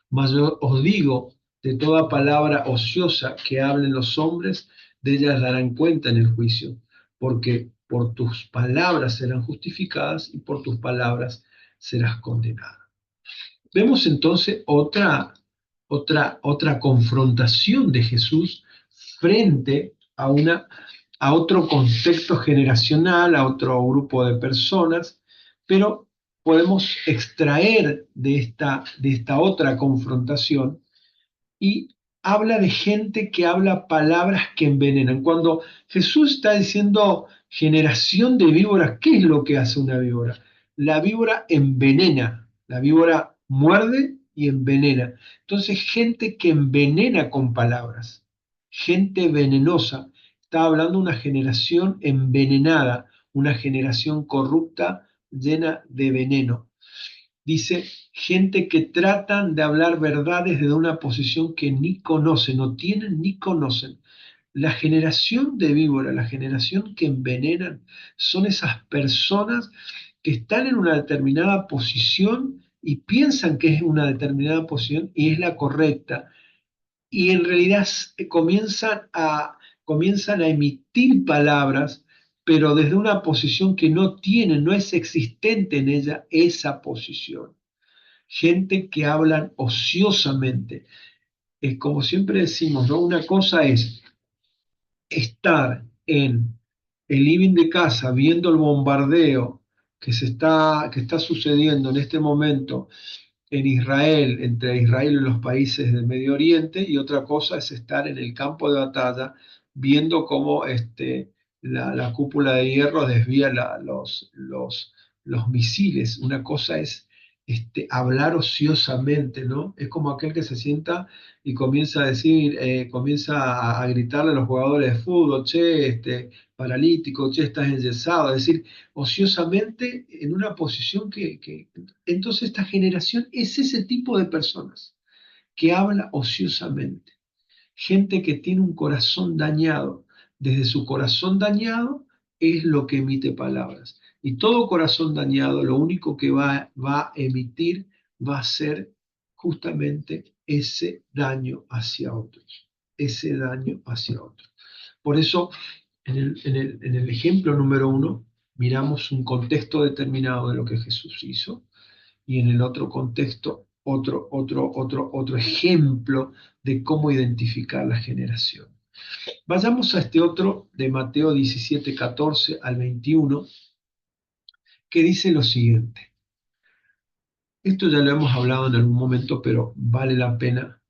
Speaker 1: Mas yo os digo, de toda palabra ociosa que hablen los hombres, de ellas darán cuenta en el juicio, porque por tus palabras serán justificadas y por tus palabras serás condenada. Vemos entonces otra confrontación de Jesús frente a otro contexto generacional, a otro grupo de personas, pero podemos extraer de esta otra confrontación y habla de gente que habla palabras que envenenan. Cuando Jesús está diciendo generación de víboras, ¿qué es lo que hace una víbora? La víbora envenena, la víbora muerde y envenena. Entonces, gente que envenena con palabras, gente venenosa. Está hablando de una generación envenenada, una generación corrupta, llena de veneno. Dice, gente que tratan de hablar verdades desde una posición que ni conocen, no tienen ni conocen. La generación de víbora, la generación que envenenan, son esas personas que están en una determinada posición y piensan que es una determinada posición y es la correcta. Y en realidad comienzan a emitir palabras, pero desde una posición que no tienen, no es existente en ella esa posición. Gente que hablan ociosamente. Es como siempre decimos, ¿no? Una cosa es estar en el living de casa viendo el bombardeo que está sucediendo en este momento en Israel, entre Israel y los países del Medio Oriente, y otra cosa es estar en el campo de batalla viendo cómo la cúpula de hierro desvía los misiles. Una cosa es hablar ociosamente, ¿no? Es como aquel que se sienta y comienza a decir, comienza a gritarle a los jugadores de fútbol, che, paralítico, che, estás enyesado, es decir, ociosamente en una posición entonces esta generación es ese tipo de personas que habla ociosamente, gente que tiene un corazón dañado, desde su corazón dañado es lo que emite palabras. Y todo corazón dañado lo único que va a emitir va a ser justamente ese daño hacia otros, ese daño hacia otros. Por eso, en el ejemplo número 1, miramos un contexto determinado de lo que Jesús hizo, y en el otro contexto, otro ejemplo de cómo identificar la generación. Vayamos a este otro de Mateo 17, 14 al 21, que dice lo siguiente. Esto ya lo hemos hablado en algún momento, pero vale la pena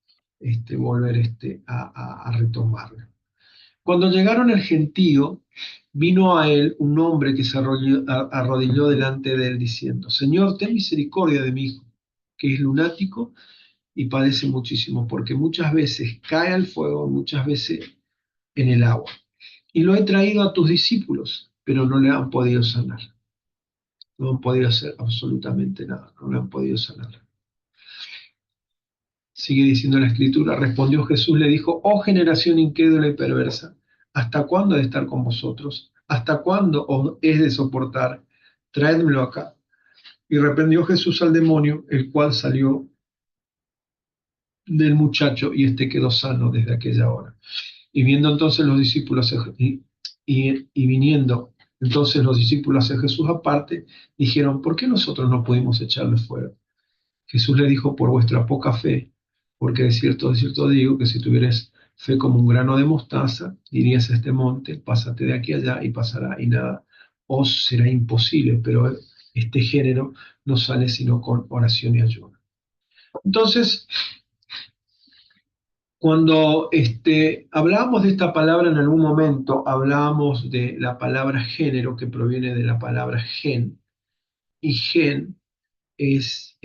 Speaker 1: volver a retomarlo. Cuando llegaron el gentío, vino a él un hombre que se arrodilló delante de él diciendo: Señor, ten misericordia de mi hijo, que es lunático y padece muchísimo, porque muchas veces cae al fuego, muchas veces en el agua. Y lo he traído a tus discípulos, pero no le han podido sanar. No han podido hacer absolutamente nada, no le han podido sanar. Sigue diciendo la escritura: respondió Jesús, le dijo: oh generación incrédula y perversa, ¿hasta cuándo he de estar con vosotros? ¿Hasta cuándo os he de soportar? Traédmelo acá. Y reprendió Jesús al demonio, el cual salió del muchacho, y éste quedó sano desde aquella hora. Y viendo entonces los discípulos, y viniendo entonces los discípulos a Jesús aparte, dijeron: ¿por qué nosotros no pudimos echarle fuera? Jesús le dijo: por vuestra poca fe, porque de cierto digo que si tuvieres fe como un grano de mostaza, dirías a este monte: pásate de aquí a allá, y pasará, y nada os será imposible. Pero este género no sale sino con oración y ayuno. Entonces, cuando hablábamos de esta palabra en algún momento, hablábamos de la palabra género, que proviene de la palabra gen, y gen es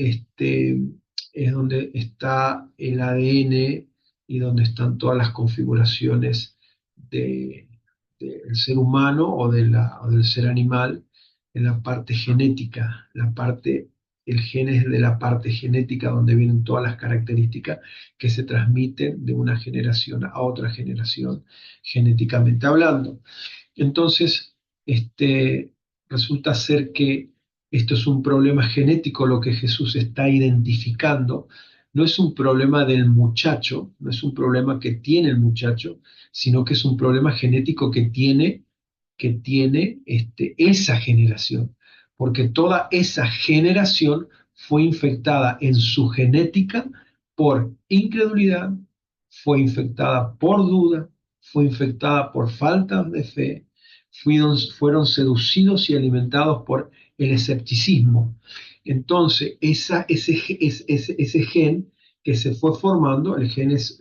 Speaker 1: donde está el ADN y donde están todas las configuraciones del ser humano o del ser animal en la parte genética. El gen es de la parte genética donde vienen todas las características que se transmiten de una generación a otra generación, genéticamente hablando. Entonces, resulta ser que esto es un problema genético, lo que Jesús está identificando. No es un problema del muchacho, no es un problema que tiene el muchacho, sino que es un problema genético que tiene esa generación, porque toda esa generación fue infectada en su genética por incredulidad, fue infectada por duda, fue infectada por falta de fe, fueron seducidos y alimentados por el escepticismo. Entonces, ese gen que se fue formando, el gen es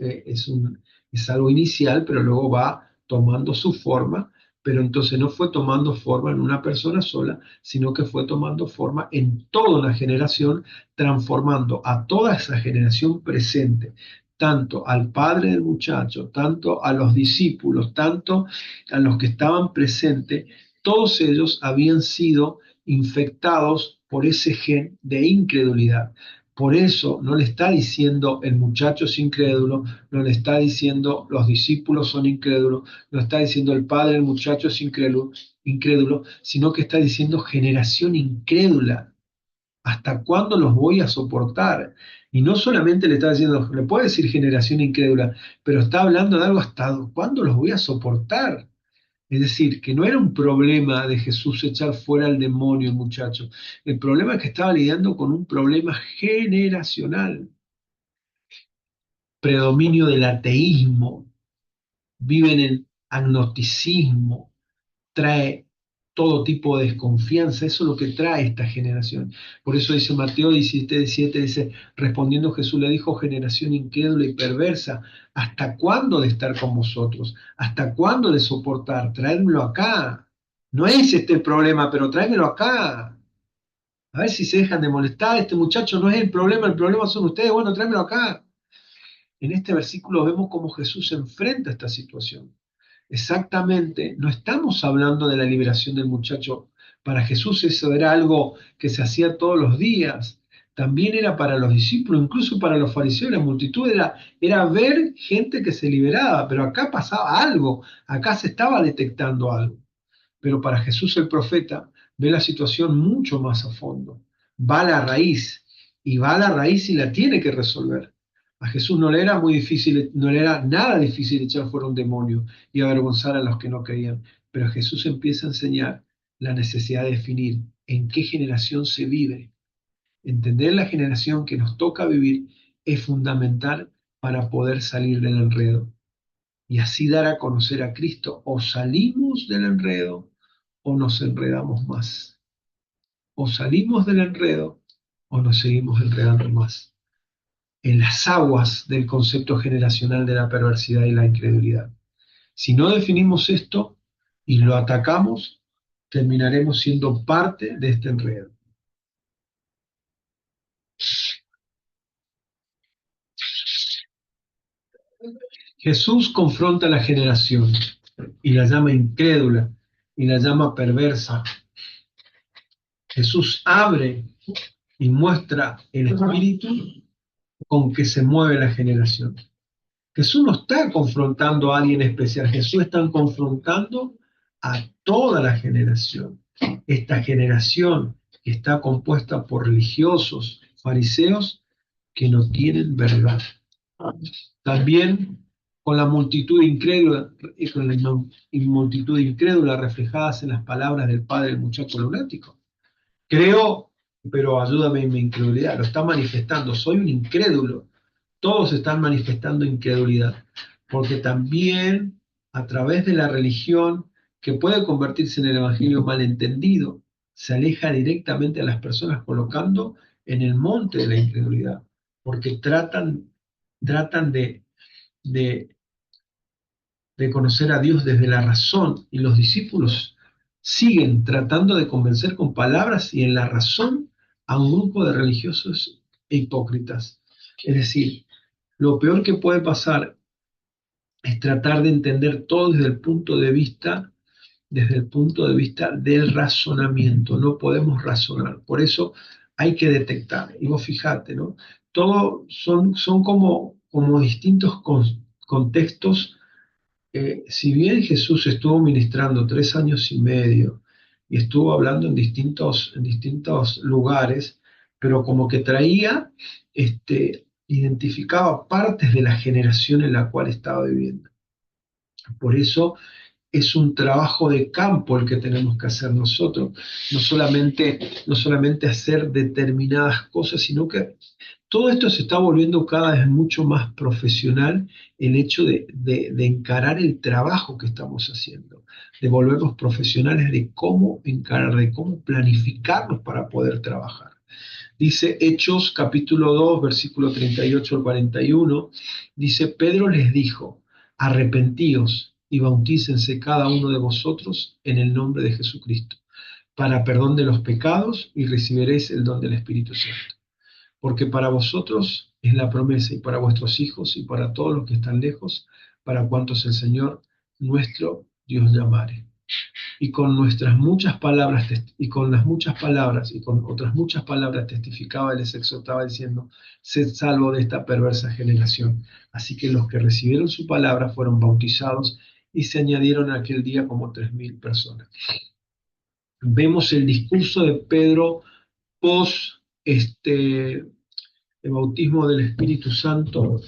Speaker 1: algo inicial, pero luego va tomando su forma, pero entonces no fue tomando forma en una persona sola, sino que fue tomando forma en toda una generación, transformando a toda esa generación presente, tanto al padre del muchacho, tanto a los discípulos, tanto a los que estaban presentes. Todos ellos habían sido infectados por ese gen de incredulidad. Por eso no le está diciendo el muchacho es incrédulo, no le está diciendo los discípulos son incrédulos, no está diciendo el padre del muchacho es incrédulo, sino que está diciendo generación incrédula. ¿Hasta cuándo los voy a soportar? Y no solamente le está diciendo, le puede decir generación incrédula, pero está hablando de algo: hasta cuándo los voy a soportar. Es decir, que no era un problema de Jesús echar fuera al demonio, el muchacho. El problema es que estaba lidiando con un problema generacional. Predominio del ateísmo, viven en agnosticismo, trae todo tipo de desconfianza. Eso es lo que trae esta generación. Por eso dice Mateo 17:17, dice: respondiendo Jesús le dijo: generación incrédula y perversa, ¿hasta cuándo de estar con vosotros? ¿Hasta cuándo de soportar? Traédmelo acá. No es este el problema, pero tráemelo acá. A ver si se dejan de molestar. Este muchacho no es el problema son ustedes. Bueno, tráemelo acá. En este versículo vemos cómo Jesús se enfrenta a esta situación. Exactamente, no estamos hablando de la liberación del muchacho. Para Jesús eso era algo que se hacía todos los días. También era para los discípulos, incluso para los fariseos, la multitud era ver gente que se liberaba, pero acá pasaba algo, acá se estaba detectando algo. Pero para Jesús el profeta ve la situación mucho más a fondo, va a la raíz, y va a la raíz y la tiene que resolver. A Jesús no le era muy difícil, no le era nada difícil echar fuera un demonio y avergonzar a los que no creían, pero Jesús empieza a enseñar la necesidad de definir en qué generación se vive. Entender la generación que nos toca vivir es fundamental para poder salir del enredo y así dar a conocer a Cristo. O salimos del enredo o nos enredamos más. O salimos del enredo o nos seguimos enredando más. en las aguas del concepto generacional de la perversidad y la incredulidad. Si no definimos esto y lo atacamos, terminaremos siendo parte de este enredo. Jesús confronta a la generación y la llama incrédula y la llama perversa. Jesús abre y muestra el espíritu con que se mueve la generación. Jesús no está confrontando a alguien especial, Jesús está confrontando a toda la generación. Esta generación está compuesta por religiosos, fariseos, que no tienen verdad. También con la multitud incrédula, y con la multitud incrédula reflejadas en las palabras del padre del muchacho lunático. Creo, pero ayúdame en mi incredulidad. Lo está manifestando. Soy un incrédulo. Todos están manifestando incredulidad. Porque también a través de la religión, que puede convertirse en el evangelio malentendido, se aleja directamente a las personas colocando en el monte de la incredulidad. Porque tratan de de conocer a Dios desde la razón, y los discípulos siguen tratando de convencer con palabras y en la razón a un grupo de religiosos e hipócritas. Es decir, lo peor que puede pasar es tratar de entender todo desde el punto de vista del razonamiento. No podemos razonar, por eso hay que detectar. Y vos fijate, ¿no? Todos son como distintos contextos. Si bien Jesús estuvo ministrando 3 años y medio y estuvo hablando en distintos lugares, pero como que identificaba partes de la generación en la cual estaba viviendo. Por eso es un trabajo de campo el que tenemos que hacer nosotros, no solamente hacer determinadas cosas, sino que todo esto se está volviendo cada vez mucho más profesional, el hecho de encarar el trabajo que estamos haciendo, de volvernos profesionales de cómo encarar, de cómo planificarnos para poder trabajar. Dice Hechos capítulo 2, versículo 38 al 41, dice, Pedro les dijo, arrepentíos y bautícense cada uno de vosotros en el nombre de Jesucristo, para perdón de los pecados y recibiréis el don del Espíritu Santo. Porque para vosotros es la promesa y para vuestros hijos y para todos los que están lejos, para cuantos el Señor nuestro Dios llamare. Y con nuestras muchas palabras, y con las muchas palabras, y con otras muchas palabras testificaba y les exhortaba diciendo, sed salvo de esta perversa generación. Así que los que recibieron su palabra fueron bautizados y se añadieron aquel día como 3.000 personas. Vemos el discurso de Pedro post el bautismo del Espíritu Santo.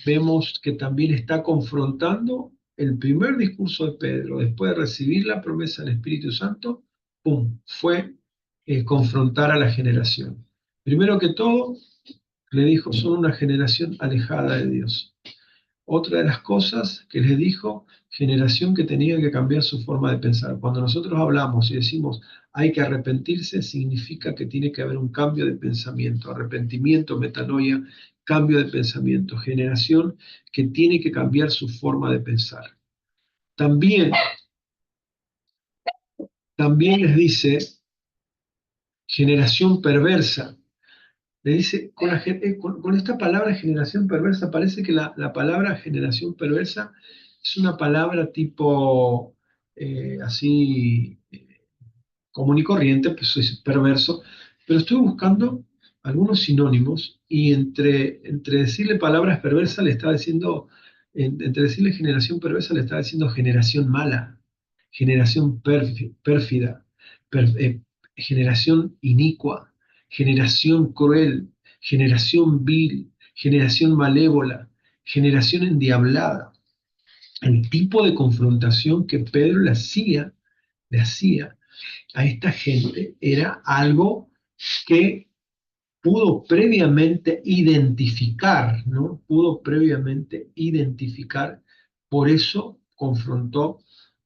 Speaker 1: Vemos que también está confrontando el primer discurso de Pedro, después de recibir la promesa del Espíritu Santo, ¡pum!, fue confrontar a la generación. Primero que todo, le dijo, son una generación alejada de Dios. Otra de las cosas que les dijo, generación que tenía que cambiar su forma de pensar. Cuando nosotros hablamos y decimos hay que arrepentirse, significa que tiene que haber un cambio de pensamiento, arrepentimiento, metanoia, cambio de pensamiento, generación que tiene que cambiar su forma de pensar. También les dice generación perversa. Le dice, con esta palabra generación perversa, parece que la palabra generación perversa es una palabra tipo así común y corriente, pues es perverso, pero estuve buscando algunos sinónimos y entre decirle palabras perversas le estaba diciendo, entre decirle generación perversa le estaba diciendo generación mala, generación pérfida, generación inicua, generación cruel, generación vil, generación malévola, generación endiablada. El tipo de confrontación que Pedro le hacía a esta gente era algo que pudo previamente identificar, ¿no? Pudo previamente identificar, por eso confrontó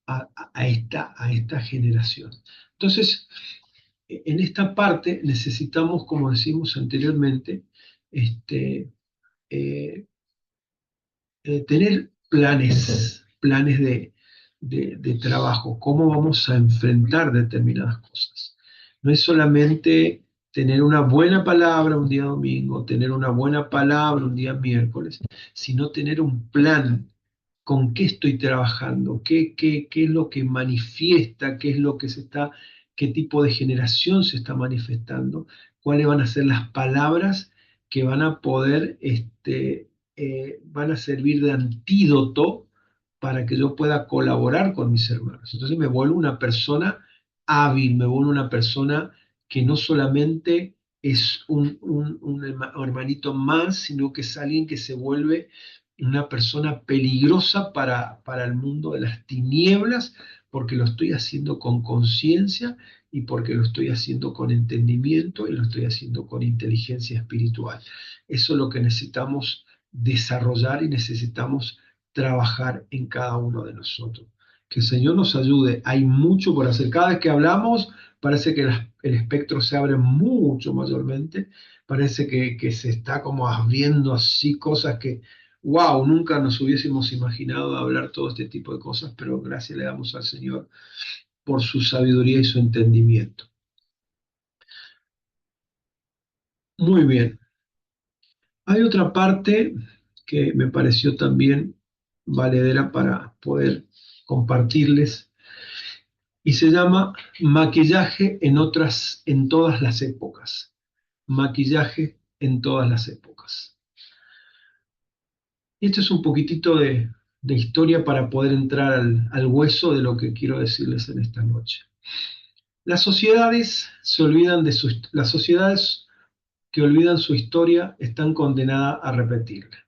Speaker 1: a esta generación. Entonces, en esta parte necesitamos, como decimos anteriormente, eh, tener planes de trabajo, cómo vamos a enfrentar determinadas cosas. No es solamente tener una buena palabra un día domingo, tener una buena palabra un día miércoles, sino tener un plan con qué estoy trabajando, qué es lo que manifiesta, qué es lo que se está, qué tipo de generación se está manifestando, cuáles van a ser las palabras que van a poder, van a servir de antídoto para que yo pueda colaborar con mis hermanos. Entonces me vuelvo una persona hábil, me vuelvo una persona que no solamente es un hermanito más, sino que es alguien que se vuelve una persona peligrosa para el mundo de las tinieblas, porque lo estoy haciendo con conciencia y porque lo estoy haciendo con entendimiento y lo estoy haciendo con inteligencia espiritual. Eso es lo que necesitamos desarrollar y necesitamos trabajar en cada uno de nosotros. Que el Señor nos ayude. Hay mucho por hacer. Cada vez que hablamos, parece que el espectro se abre mucho mayormente. Parece que se está como abriendo así cosas que, wow, nunca nos hubiésemos imaginado hablar todo este tipo de cosas, pero gracias le damos al Señor por su sabiduría y su entendimiento. Muy bien. Hay otra parte que me pareció también valedera para poder compartirles y se llama maquillaje en todas las épocas. Maquillaje en todas las épocas. Y esto es un poquitito de historia para poder entrar al hueso de lo que quiero decirles en esta noche. Las sociedades las sociedades que olvidan su historia están condenadas a repetirla.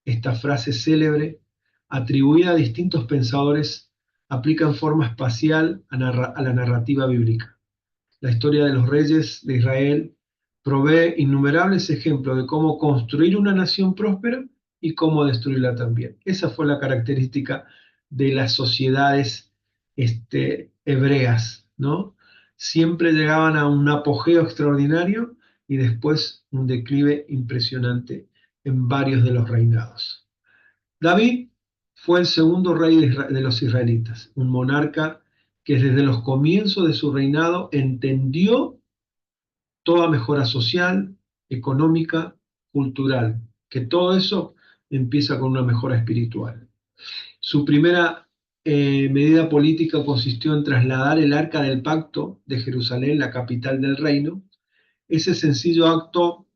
Speaker 1: Esta frase célebre, atribuida a distintos pensadores, aplica en forma espacial a la narrativa bíblica. La historia de los reyes de Israel provee innumerables ejemplos de cómo construir una nación próspera y cómo destruirla también. Esa fue la característica de las sociedades hebreas, ¿no? Siempre llegaban a un apogeo extraordinario y después un declive impresionante en varios de los reinados. David fue el segundo rey de los israelitas, un monarca que desde los comienzos de su reinado entendió toda mejora social, económica, cultural, que todo eso empieza con una mejora espiritual. Su primera medida política consistió en trasladar el Arca del Pacto de Jerusalén, la capital del reino. Ese sencillo acto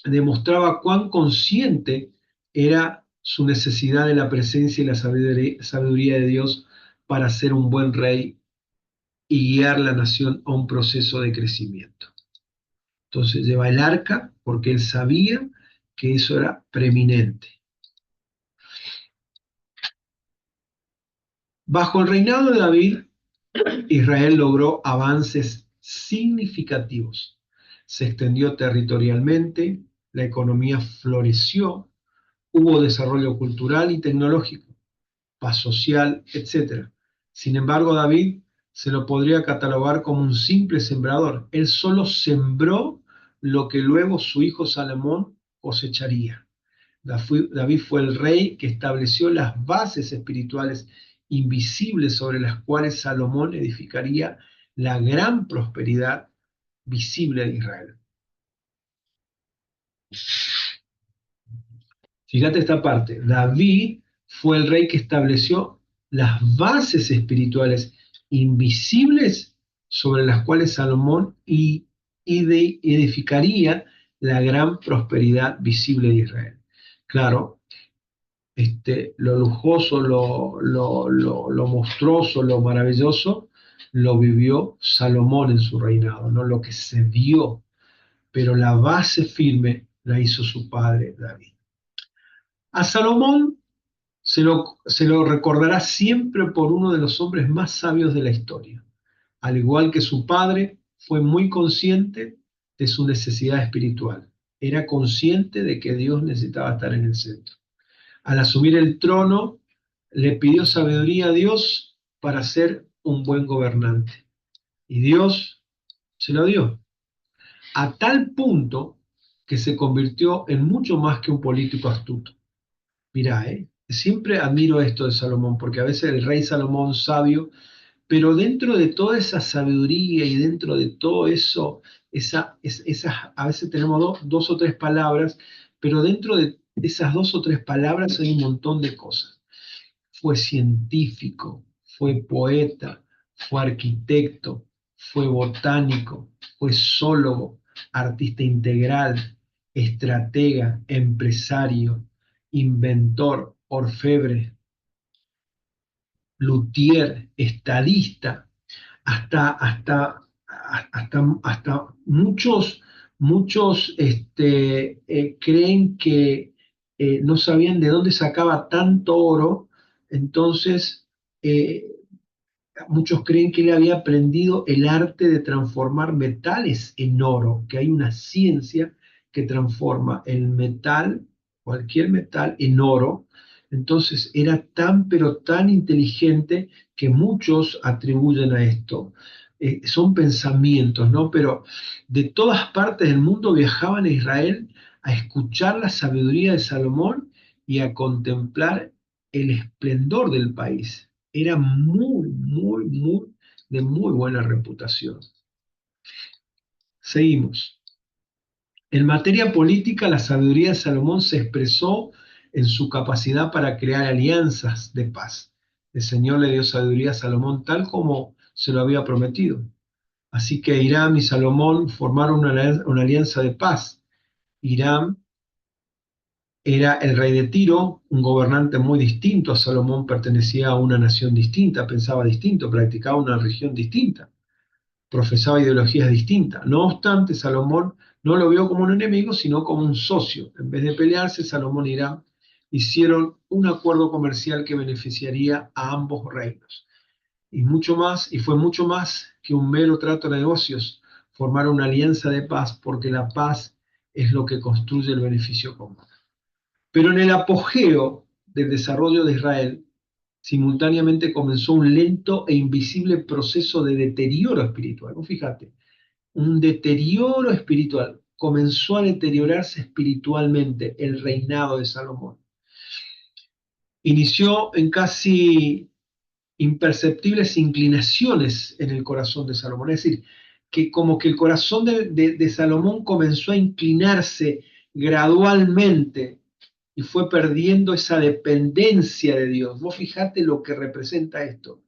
Speaker 1: demostraba cuán consciente era su necesidad de la presencia y la sabiduría de Dios para ser un buen rey y guiar la nación a un proceso de crecimiento. Entonces lleva el arca porque él sabía que eso era preeminente. Bajo el reinado de David, Israel logró avances significativos. Se extendió territorialmente, la economía floreció, hubo desarrollo cultural y tecnológico, paz social, etc. Sin embargo, David se lo podría catalogar como un simple sembrador. Él solo sembró lo que luego su hijo Salomón cosecharía. David fue el rey que estableció las bases espirituales invisibles sobre las cuales Salomón edificaría la gran prosperidad visible de Israel. Fíjate esta parte, David fue el rey que estableció las bases espirituales invisibles sobre las cuales Salomón edificaría la gran prosperidad visible de Israel. Claro, lo lujoso, lo monstruoso, lo maravilloso, lo vivió Salomón en su reinado, no lo que se vio, pero la base firme la hizo su padre David. A Salomón se lo recordará siempre por uno de los hombres más sabios de la historia. Al igual que su padre, fue muy consciente de su necesidad espiritual. Era consciente de que Dios necesitaba estar en el centro. Al asumir el trono, le pidió sabiduría a Dios para ser un buen gobernante. Y Dios se lo dio. A tal punto que se convirtió en mucho más que un político astuto. Mirá, siempre admiro esto de Salomón, porque a veces el rey Salomón sabio, pero dentro de toda esa sabiduría y dentro de todo eso, a veces tenemos dos o tres palabras, pero dentro de esas dos o tres palabras hay un montón de cosas. Fue científico, fue poeta, fue arquitecto, fue botánico, fue zoólogo, artista integral, estratega, empresario, inventor, orfebre, luthier, estadista, hasta muchos creen que no sabían de dónde sacaba tanto oro, entonces eh, muchos creen que él había aprendido el arte de transformar metales en oro, que hay una ciencia que transforma el metal, cualquier metal, en oro. Entonces era tan, pero tan inteligente que muchos atribuyen a esto. Son pensamientos, ¿no? Pero de todas partes del mundo viajaban a Israel a escuchar la sabiduría de Salomón y a contemplar el esplendor del país. Era de muy buena reputación. Seguimos. En materia política, la sabiduría de Salomón se expresó en su capacidad para crear alianzas de paz. El Señor le dio sabiduría a Salomón tal como se lo había prometido. Así que Hiram y Salomón formaron una alianza de paz. Hiram era el rey de Tiro, un gobernante muy distinto a Salomón, pertenecía a una nación distinta, pensaba distinto, practicaba una religión distinta, profesaba ideologías distintas. No obstante, Salomón no lo vio como un enemigo, sino como un socio. En vez de pelearse, Salomón y Hiram hicieron un acuerdo comercial que beneficiaría a ambos reinos. Y mucho más, y fue mucho más que un mero trato de negocios, formar una alianza de paz, porque la paz es lo que construye el beneficio común. Pero en el apogeo del desarrollo de Israel, simultáneamente comenzó un lento e invisible proceso de deterioro espiritual. Fíjate, un deterioro espiritual. Comenzó a deteriorarse espiritualmente el reinado de Salomón. Inició en casi imperceptibles inclinaciones en el corazón de Salomón. Es decir, que como que el corazón de Salomón comenzó a inclinarse gradualmente y fue perdiendo esa dependencia de Dios. Vos fijate lo que representa esto,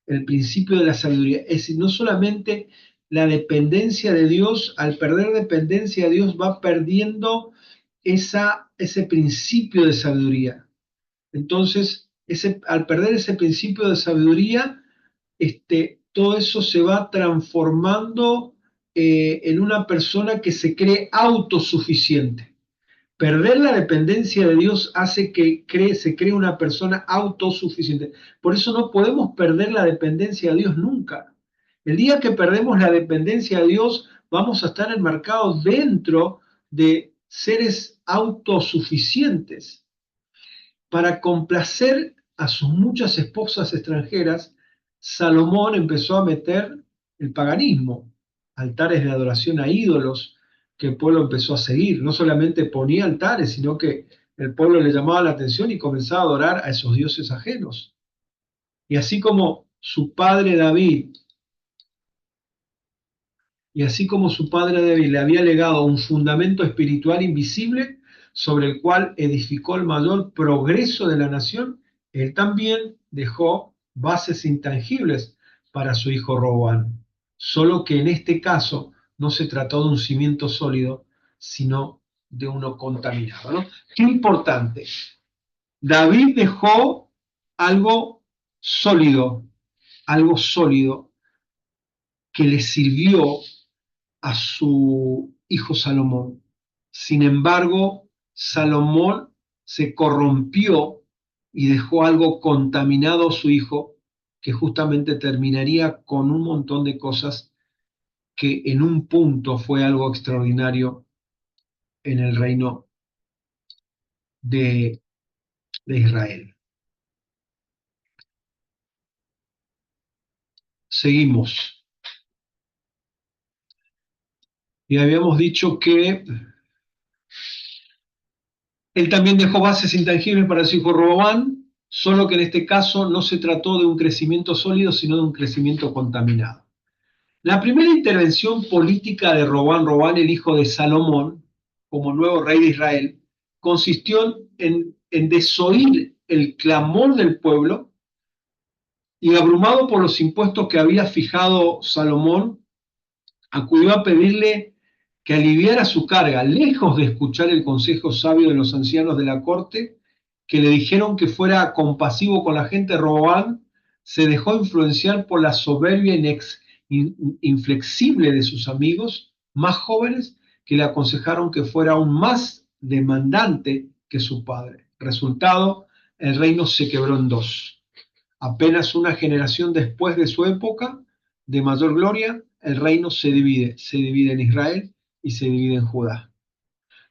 Speaker 1: el principio de la sabiduría. Es decir, no solamente la dependencia de Dios, al perder dependencia de Dios va perdiendo ese principio de sabiduría. Entonces, al perder ese principio de sabiduría, todo eso se va transformando en una persona que se cree autosuficiente. Perder la dependencia de Dios hace que se cree una persona autosuficiente. Por eso no podemos perder la dependencia de Dios nunca. El día que perdemos la dependencia de Dios, vamos a estar enmarcados dentro de seres autosuficientes. Para complacer a sus muchas esposas extranjeras, Salomón empezó a meter el paganismo, altares de adoración a ídolos que el pueblo empezó a seguir. No solamente ponía altares, sino que el pueblo le llamaba la atención y comenzaba a adorar a esos dioses ajenos. Y así como su padre David, le había legado un fundamento espiritual invisible sobre el cual edificó el mayor progreso de la nación, él también dejó bases intangibles para su hijo Roboam. Solo que en este caso no se trató de un cimiento sólido, sino de uno contaminado, ¿no? Qué importante. David dejó algo algo sólido que le sirvió a su hijo Salomón. Sin embargo, Salomón se corrompió y dejó algo contaminado a su hijo, que justamente terminaría con un montón de cosas que en un punto fue algo extraordinario en el reino de, de Israel. Seguimos. Y habíamos dicho que Él también dejó bases intangibles para su hijo Roboam, solo que en este caso no se trató de un crecimiento sólido, sino de un crecimiento contaminado. La primera intervención política de Roboam, el hijo de Salomón, como nuevo rey de Israel, consistió en desoír el clamor del pueblo y, abrumado por los impuestos que había fijado Salomón, acudió a pedirle que aliviara su carga, lejos de escuchar el consejo sabio de los ancianos de la corte, que le dijeron que fuera compasivo con la gente. Roboam se dejó influenciar por la soberbia inflexible de sus amigos más jóvenes, que le aconsejaron que fuera aún más demandante que su padre. Resultado, el reino se quebró en dos. Apenas una generación después de su época de mayor gloria, el reino se divide en Israel y se divide en Judá.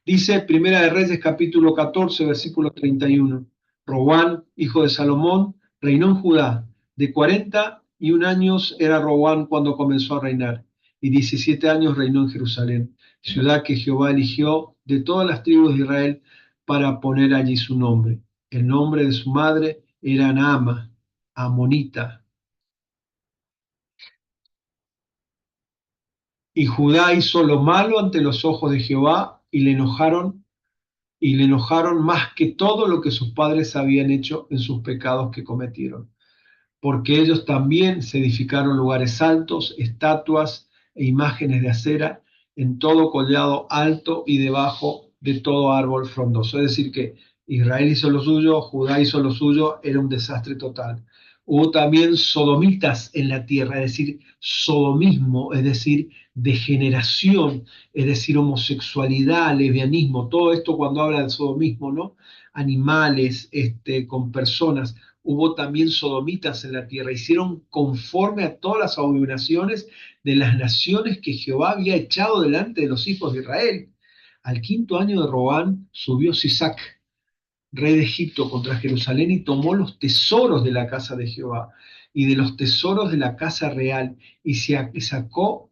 Speaker 1: Dice Primera de Reyes capítulo 14, versículo 31. Roboam, hijo de Salomón, reinó en Judá. De 41 años era Roboam cuando comenzó a reinar, y 17 años reinó en Jerusalén, ciudad que Jehová eligió de todas las tribus de Israel para poner allí su nombre. El nombre de su madre era Naama, amonita. Y Judá hizo lo malo ante los ojos de Jehová, y le enojaron más que todo lo que sus padres habían hecho en sus pecados que cometieron, porque ellos también se edificaron lugares altos, estatuas e imágenes de acera en todo collado alto y debajo de todo árbol frondoso. Es decir, que Israel hizo lo suyo, Judá hizo lo suyo, era un desastre total. Hubo también sodomitas en la tierra, es decir, sodomismo, es decir, degeneración, es decir, homosexualidad, lesbianismo, todo esto cuando habla del sodomismo, ¿no? Animales, con personas. Hubo también sodomitas en la tierra, hicieron conforme a todas las abominaciones de las naciones que Jehová había echado delante de los hijos de Israel. Al quinto año de Robán subió Sisac, rey de Egipto, contra Jerusalén, y tomó los tesoros de la casa de Jehová y de los tesoros de la casa real, y saqueó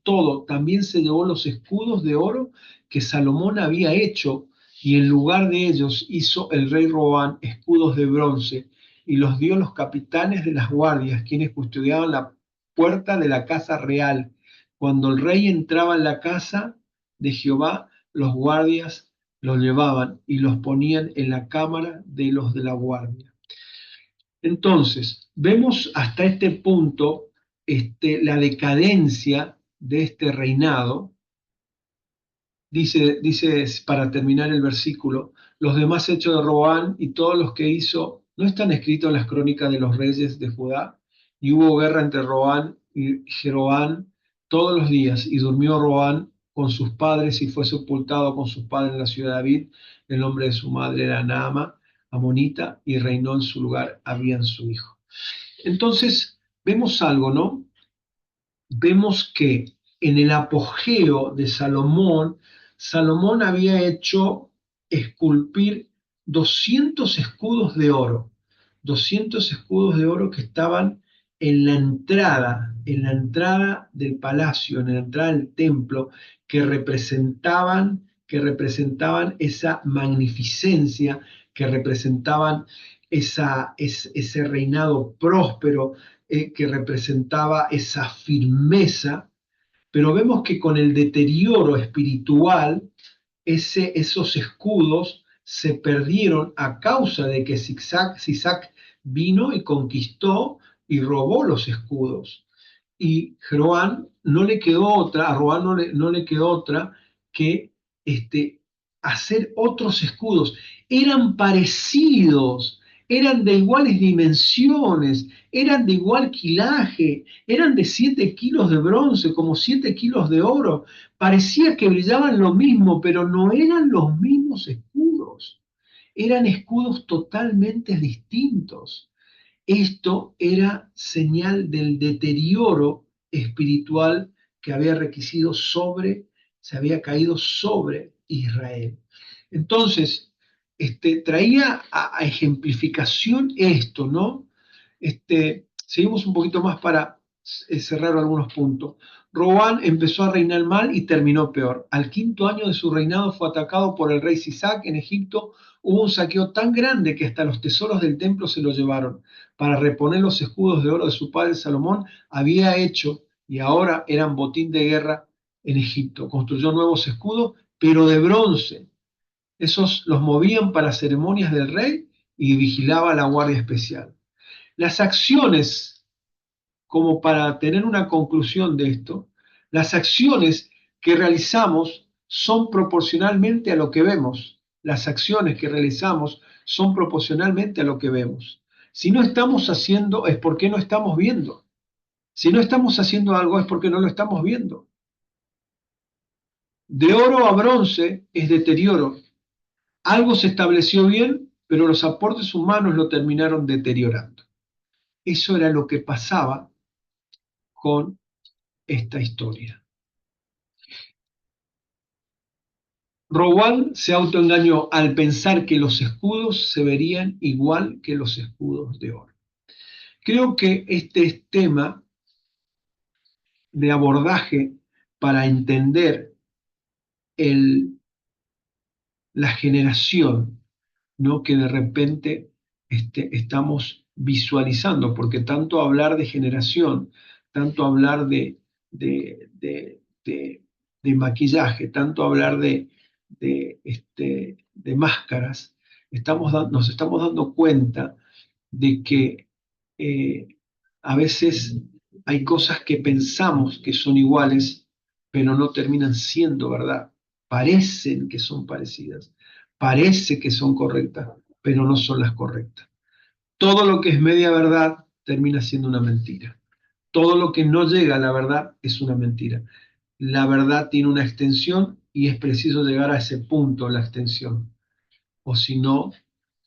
Speaker 1: todo. También se llevó los escudos de oro que Salomón había hecho, y en lugar de ellos hizo el rey Robán escudos de bronce, y los dio a los capitanes de las guardias, quienes custodiaban la puerta de la casa real. Cuando el rey entraba en la casa de Jehová, los guardias los llevaban y los ponían en la cámara de los de la guardia. Entonces, vemos hasta este punto la decadencia de este reinado. Dice para terminar el versículo, los demás hechos de Roboam y todos los que hizo no están escritos en las crónicas de los reyes de Judá. Y hubo guerra entre Roboam y Jeroboam todos los días, y durmió Roboam con sus padres y fue sepultado con sus padres en la ciudad de David. El nombre de su madre era Naama, amonita, y reinó en su lugar Abías su hijo. Entonces, vemos algo, ¿no? Vemos que en el apogeo de Salomón, Salomón había hecho esculpir 200 escudos de oro, 200 escudos de oro que estaban en la entrada del palacio, en la entrada del templo, que representaban esa magnificencia, que representaban ese reinado próspero, que representaba esa firmeza, pero vemos que con el deterioro espiritual, esos escudos se perdieron a causa de que Sisac vino y conquistó y robó los escudos. Y Jeroboam no le quedó otra, a Roboam no le quedó otra que hacer otros escudos. Eran parecidos, eran de iguales dimensiones, eran de igual quilaje, eran de 7 kilos de bronce, como 7 kilos de oro. Parecía que brillaban lo mismo, pero no eran los mismos escudos. Eran escudos totalmente distintos. Esto era señal del deterioro espiritual que había se había caído sobre Israel. Entonces, traía a ejemplificación esto, ¿no? Seguimos un poquito más para cerrar algunos puntos. Roboam empezó a reinar mal y terminó peor. Al 5.º año de su reinado fue atacado por el rey Sisac en Egipto. Hubo un saqueo tan grande que hasta los tesoros del templo se lo llevaron. Para reponer los escudos de oro de su padre Salomón, había hecho, y ahora eran botín de guerra en Egipto. Construyó nuevos escudos, pero de bronce. Esos los movían para ceremonias del rey y vigilaba la guardia especial. Las acciones, como para tener una conclusión de esto, las acciones que realizamos son proporcionalmente a lo que vemos. Las acciones que realizamos son proporcionalmente a lo que vemos. Si no estamos haciendo, es porque no estamos viendo. Si no estamos haciendo algo, es porque no lo estamos viendo. De oro a bronce es deterioro. Algo se estableció bien, pero los aportes humanos lo terminaron deteriorando. Eso era lo que pasaba con esta historia. Roboam se autoengañó al pensar que los escudos se verían igual que los escudos de oro. Creo que este tema de abordaje para entender la generación, ¿no? Que de repente estamos visualizando, porque tanto hablar de generación, tanto hablar de maquillaje, tanto hablar de máscaras, nos estamos dando cuenta de que a veces hay cosas que pensamos que son iguales, pero no terminan siendo verdad. Parecen que son parecidas, parece que son correctas, pero no son las correctas. Todo lo que es media verdad termina siendo una mentira. Todo lo que no llega a la verdad es una mentira. La verdad tiene una extensión y es preciso llegar a ese punto, la extensión. O si no,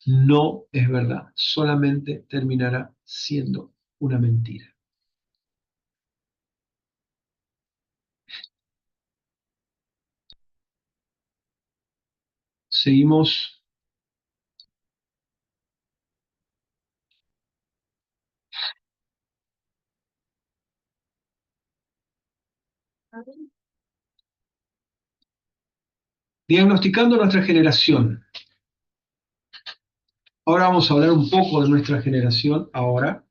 Speaker 1: no es verdad. Solamente terminará siendo una mentira. Seguimos. Diagnosticando nuestra generación. Ahora vamos a hablar un poco de nuestra generación ahora.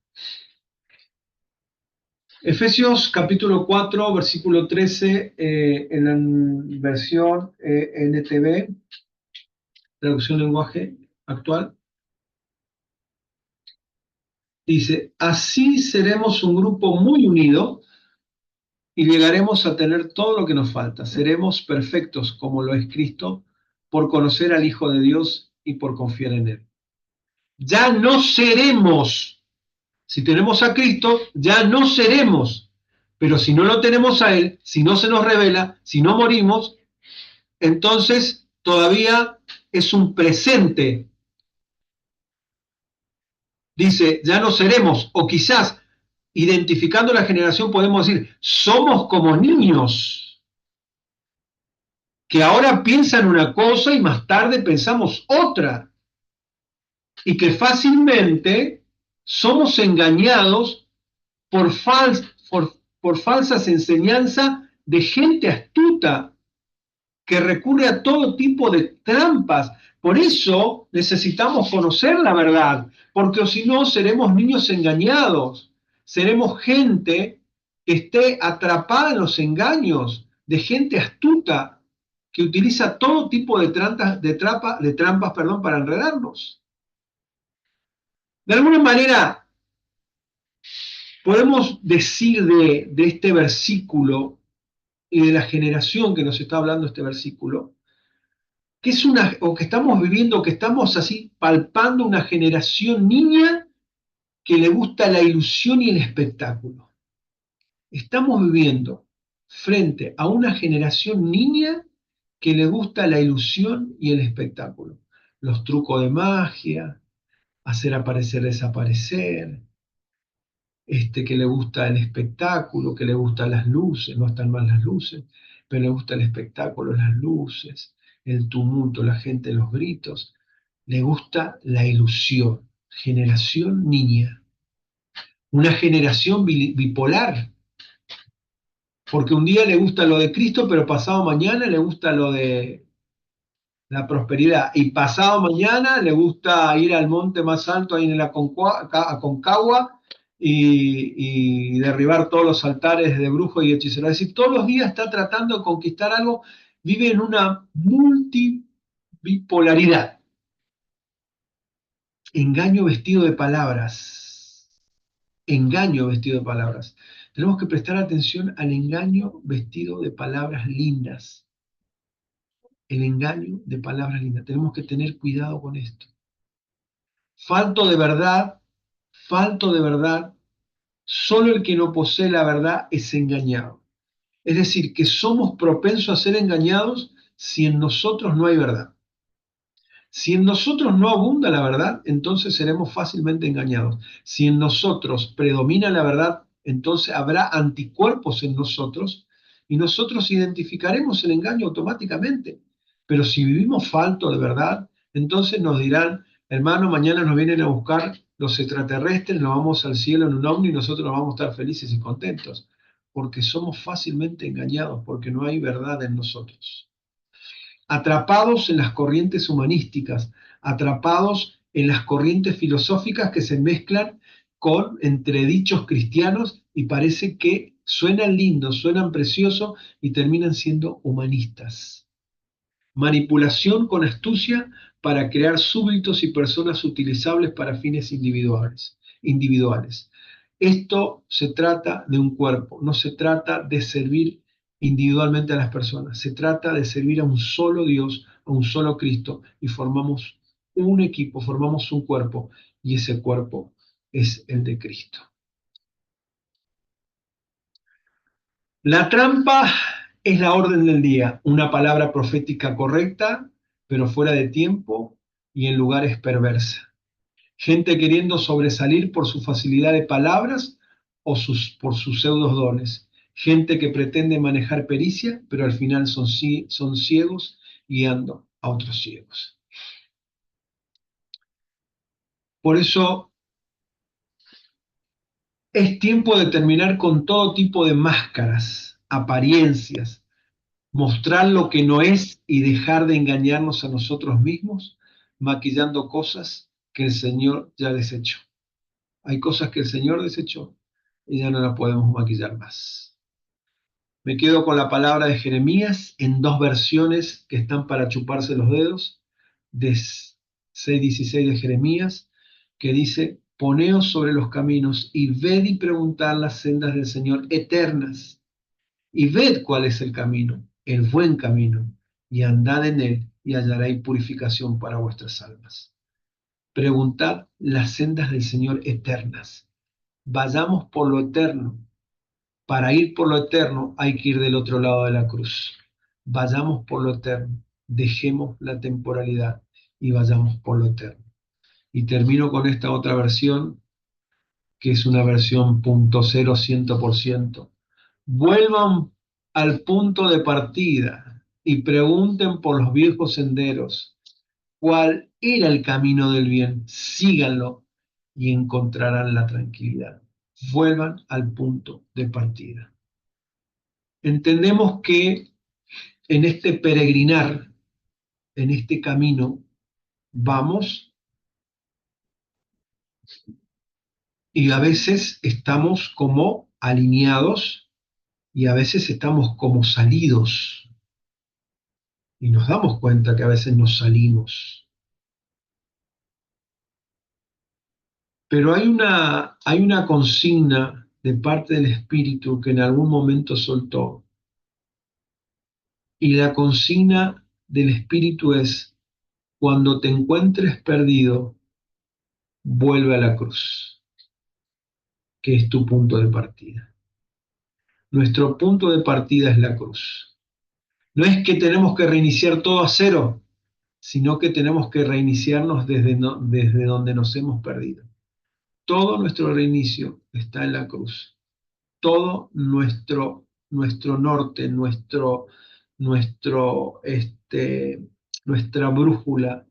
Speaker 1: Efesios capítulo 4, versículo 13, en la versión NTV, traducción lenguaje actual, dice: así seremos un grupo muy unido y llegaremos a tener todo lo que nos falta. Seremos perfectos como lo es Cristo, por conocer al Hijo de Dios y por confiar en Él. Ya no seremos. Si tenemos a Cristo, ya no seremos. Pero si no lo tenemos a Él, si no se nos revela, si no morimos, entonces todavía es un presente. Dice, ya no seremos, o quizás identificando la generación podemos decir, somos como niños que ahora piensan una cosa y más tarde pensamos otra. Y que fácilmente somos engañados por falsas enseñanzas de gente astuta que recurre a todo tipo de trampas. Por eso necesitamos conocer la verdad, porque si no seremos niños engañados, seremos gente que esté atrapada en los engaños de gente astuta que utiliza todo tipo de trampas, para enredarnos. De alguna manera, podemos decir de este versículo y de la generación que nos está hablando este versículo, que es o que estamos viviendo, que estamos así palpando una generación niña que le gusta la ilusión y el espectáculo. Estamos viviendo frente a una generación niña que le gusta la ilusión y el espectáculo. Los trucos de magia, hacer aparecer, desaparecer, que le gusta el espectáculo, que le gustan las luces, no están mal las luces, pero le gusta el espectáculo, las luces, el tumulto, la gente, los gritos, le gusta la ilusión. Generación niña. una generación bipolar, porque un día le gusta lo de Cristo, pero pasado mañana le gusta lo de la prosperidad, y pasado mañana le gusta ir al monte más alto ahí en la Aconcagua y derribar todos los altares de brujos y hechiceros. Es decir, todos los días está tratando de conquistar algo, vive en una multibipolaridad. Engaño vestido de palabras. Engaño vestido de palabras. Tenemos que prestar atención al engaño vestido de palabras lindas. El engaño de palabras lindas. Tenemos que tener cuidado con esto. Falto de verdad, solo el que no posee la verdad es engañado. Es decir, que somos propensos a ser engañados si en nosotros no hay verdad. Si en nosotros no abunda la verdad, entonces seremos fácilmente engañados. Si en nosotros predomina la verdad, entonces habrá anticuerpos en nosotros y nosotros identificaremos el engaño automáticamente. Pero si vivimos falto de verdad, entonces nos dirán, hermano, mañana nos vienen a buscar los extraterrestres, nos vamos al cielo en un ovni y nosotros vamos a estar felices y contentos, porque somos fácilmente engañados, porque no hay verdad en nosotros. Atrapados en las corrientes humanísticas, atrapados en las corrientes filosóficas que se mezclan con entredichos cristianos y parece que suenan lindos, suenan preciosos y terminan siendo humanistas. Manipulación con astucia para crear súbditos y personas utilizables para fines individuales. Esto se trata de un cuerpo, no se trata de servir individualmente a las personas, se trata de servir a un solo Dios, a un solo Cristo, y formamos un equipo, formamos un cuerpo, y ese cuerpo es el de Cristo. La trampa es la orden del día, una palabra profética correcta, pero fuera de tiempo y en lugares perversa. Gente queriendo sobresalir por su facilidad de palabras o por sus pseudos dones. Gente que pretende manejar pericia, pero al final son ciegos guiando a otros ciegos. Por eso es tiempo de terminar con todo tipo de máscaras, apariencias, mostrar lo que no es y dejar de engañarnos a nosotros mismos, maquillando cosas que el Señor ya desechó. Hay cosas que el Señor desechó y ya no las podemos maquillar más. Me quedo con la palabra de Jeremías en dos versiones que están para chuparse los dedos, de 6:16 de Jeremías, que dice: poneos sobre los caminos y ved y preguntad las sendas del Señor eternas, y ved cuál es el camino, el buen camino, y andad en él y hallaréis purificación para vuestras almas. Preguntad las sendas del Señor eternas. Vayamos por lo eterno. Para ir por lo eterno hay que ir del otro lado de la cruz. Vayamos por lo eterno. Dejemos la temporalidad y vayamos por lo eterno. Y termino con esta otra versión, que es una versión .0 100%. Vuelvan al punto de partida y pregunten por los viejos senderos cuál era el camino del bien. Síganlo y encontrarán la tranquilidad. Vuelvan al punto de partida. Entendemos que en este peregrinar, en este camino, vamos y a veces estamos como alineados y a veces estamos como salidos. Y nos damos cuenta que a veces nos salimos. Pero hay una consigna de parte del Espíritu que en algún momento soltó. Y la consigna del Espíritu es: cuando te encuentres perdido, vuelve a la cruz, que es tu punto de partida. Nuestro punto de partida es la cruz. No es que tenemos que reiniciar todo a cero, sino que tenemos que reiniciarnos desde donde nos hemos perdido. Todo nuestro reinicio está en la cruz. Todo nuestro norte, nuestra brújula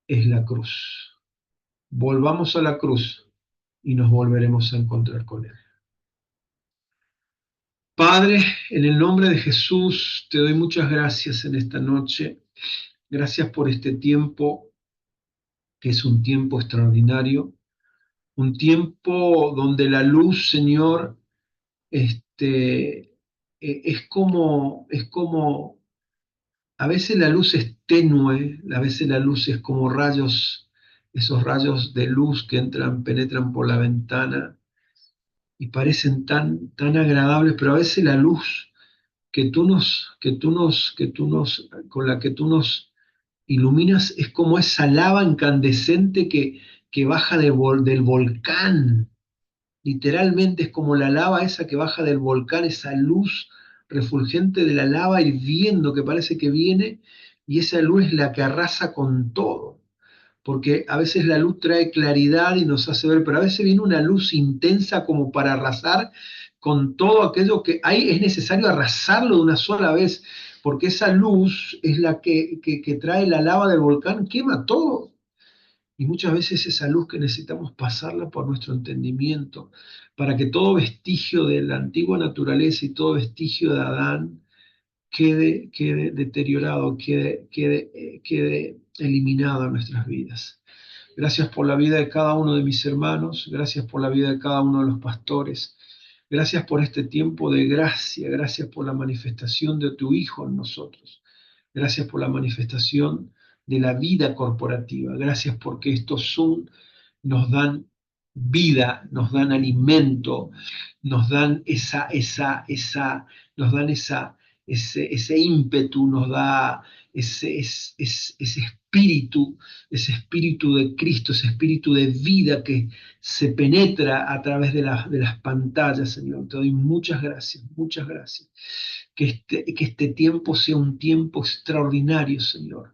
Speaker 1: es la cruz. Volvamos a la cruz y nos volveremos a encontrar con Él. Padre, en el nombre de Jesús, te doy muchas gracias en esta noche. Gracias por este tiempo, que es un tiempo extraordinario, un tiempo donde la luz, Señor, es como, a veces la luz es tenue, a veces la luz es como rayos, esos rayos de luz que entran, penetran por la ventana y parecen tan agradables, pero a veces la luz con la que tú nos iluminas es como esa lava incandescente que baja del volcán. Literalmente es como la lava esa que baja del volcán, esa luz refulgente de la lava hirviendo que parece que viene, y esa luz es la que arrasa con todo. Porque a veces la luz trae claridad y nos hace ver, pero a veces viene una luz intensa como para arrasar con todo aquello que hay, es necesario arrasarlo de una sola vez, porque esa luz es la que trae la lava del volcán, quema todo. Y muchas veces esa luz que necesitamos pasarla por nuestro entendimiento, para que todo vestigio de la antigua naturaleza y todo vestigio de Adán quede deteriorado, quede eliminado en nuestras vidas. Gracias por la vida de cada uno de mis hermanos, gracias por la vida de cada uno de los pastores, gracias por este tiempo de gracia, gracias por la manifestación de tu Hijo en nosotros, gracias por la manifestación de la vida corporativa, gracias porque estos Zoom nos dan vida, nos dan alimento, nos dan nos dan ese ímpetu, nos da ese espíritu de Cristo, ese espíritu de vida que se penetra a través de las pantallas, Señor. Te doy muchas gracias, muchas gracias. Que este tiempo sea un tiempo extraordinario, Señor.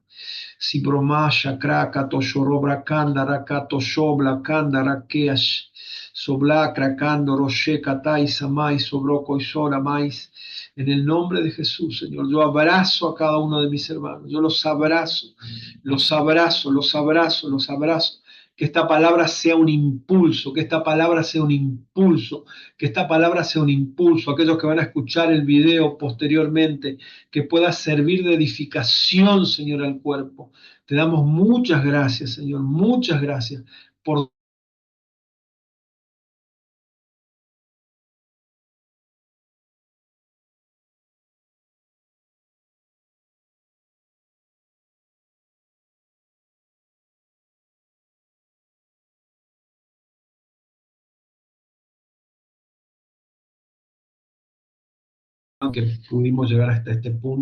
Speaker 1: Si bromasha kraka to shorobra kanda rakato shobla kanda rakeash sobla krakando roshe katai samai sobroko y sola mais. En el nombre de Jesús, Señor, yo abrazo a cada uno de mis hermanos, yo los abrazo, los abrazo, los abrazo, los abrazo. Que esta palabra sea un impulso, que esta palabra sea un impulso, que esta palabra sea un impulso. Aquellos que van a escuchar el video posteriormente, que pueda servir de edificación, Señor, al cuerpo. Te damos muchas gracias, Señor, muchas gracias por que pudimos llegar hasta este punto.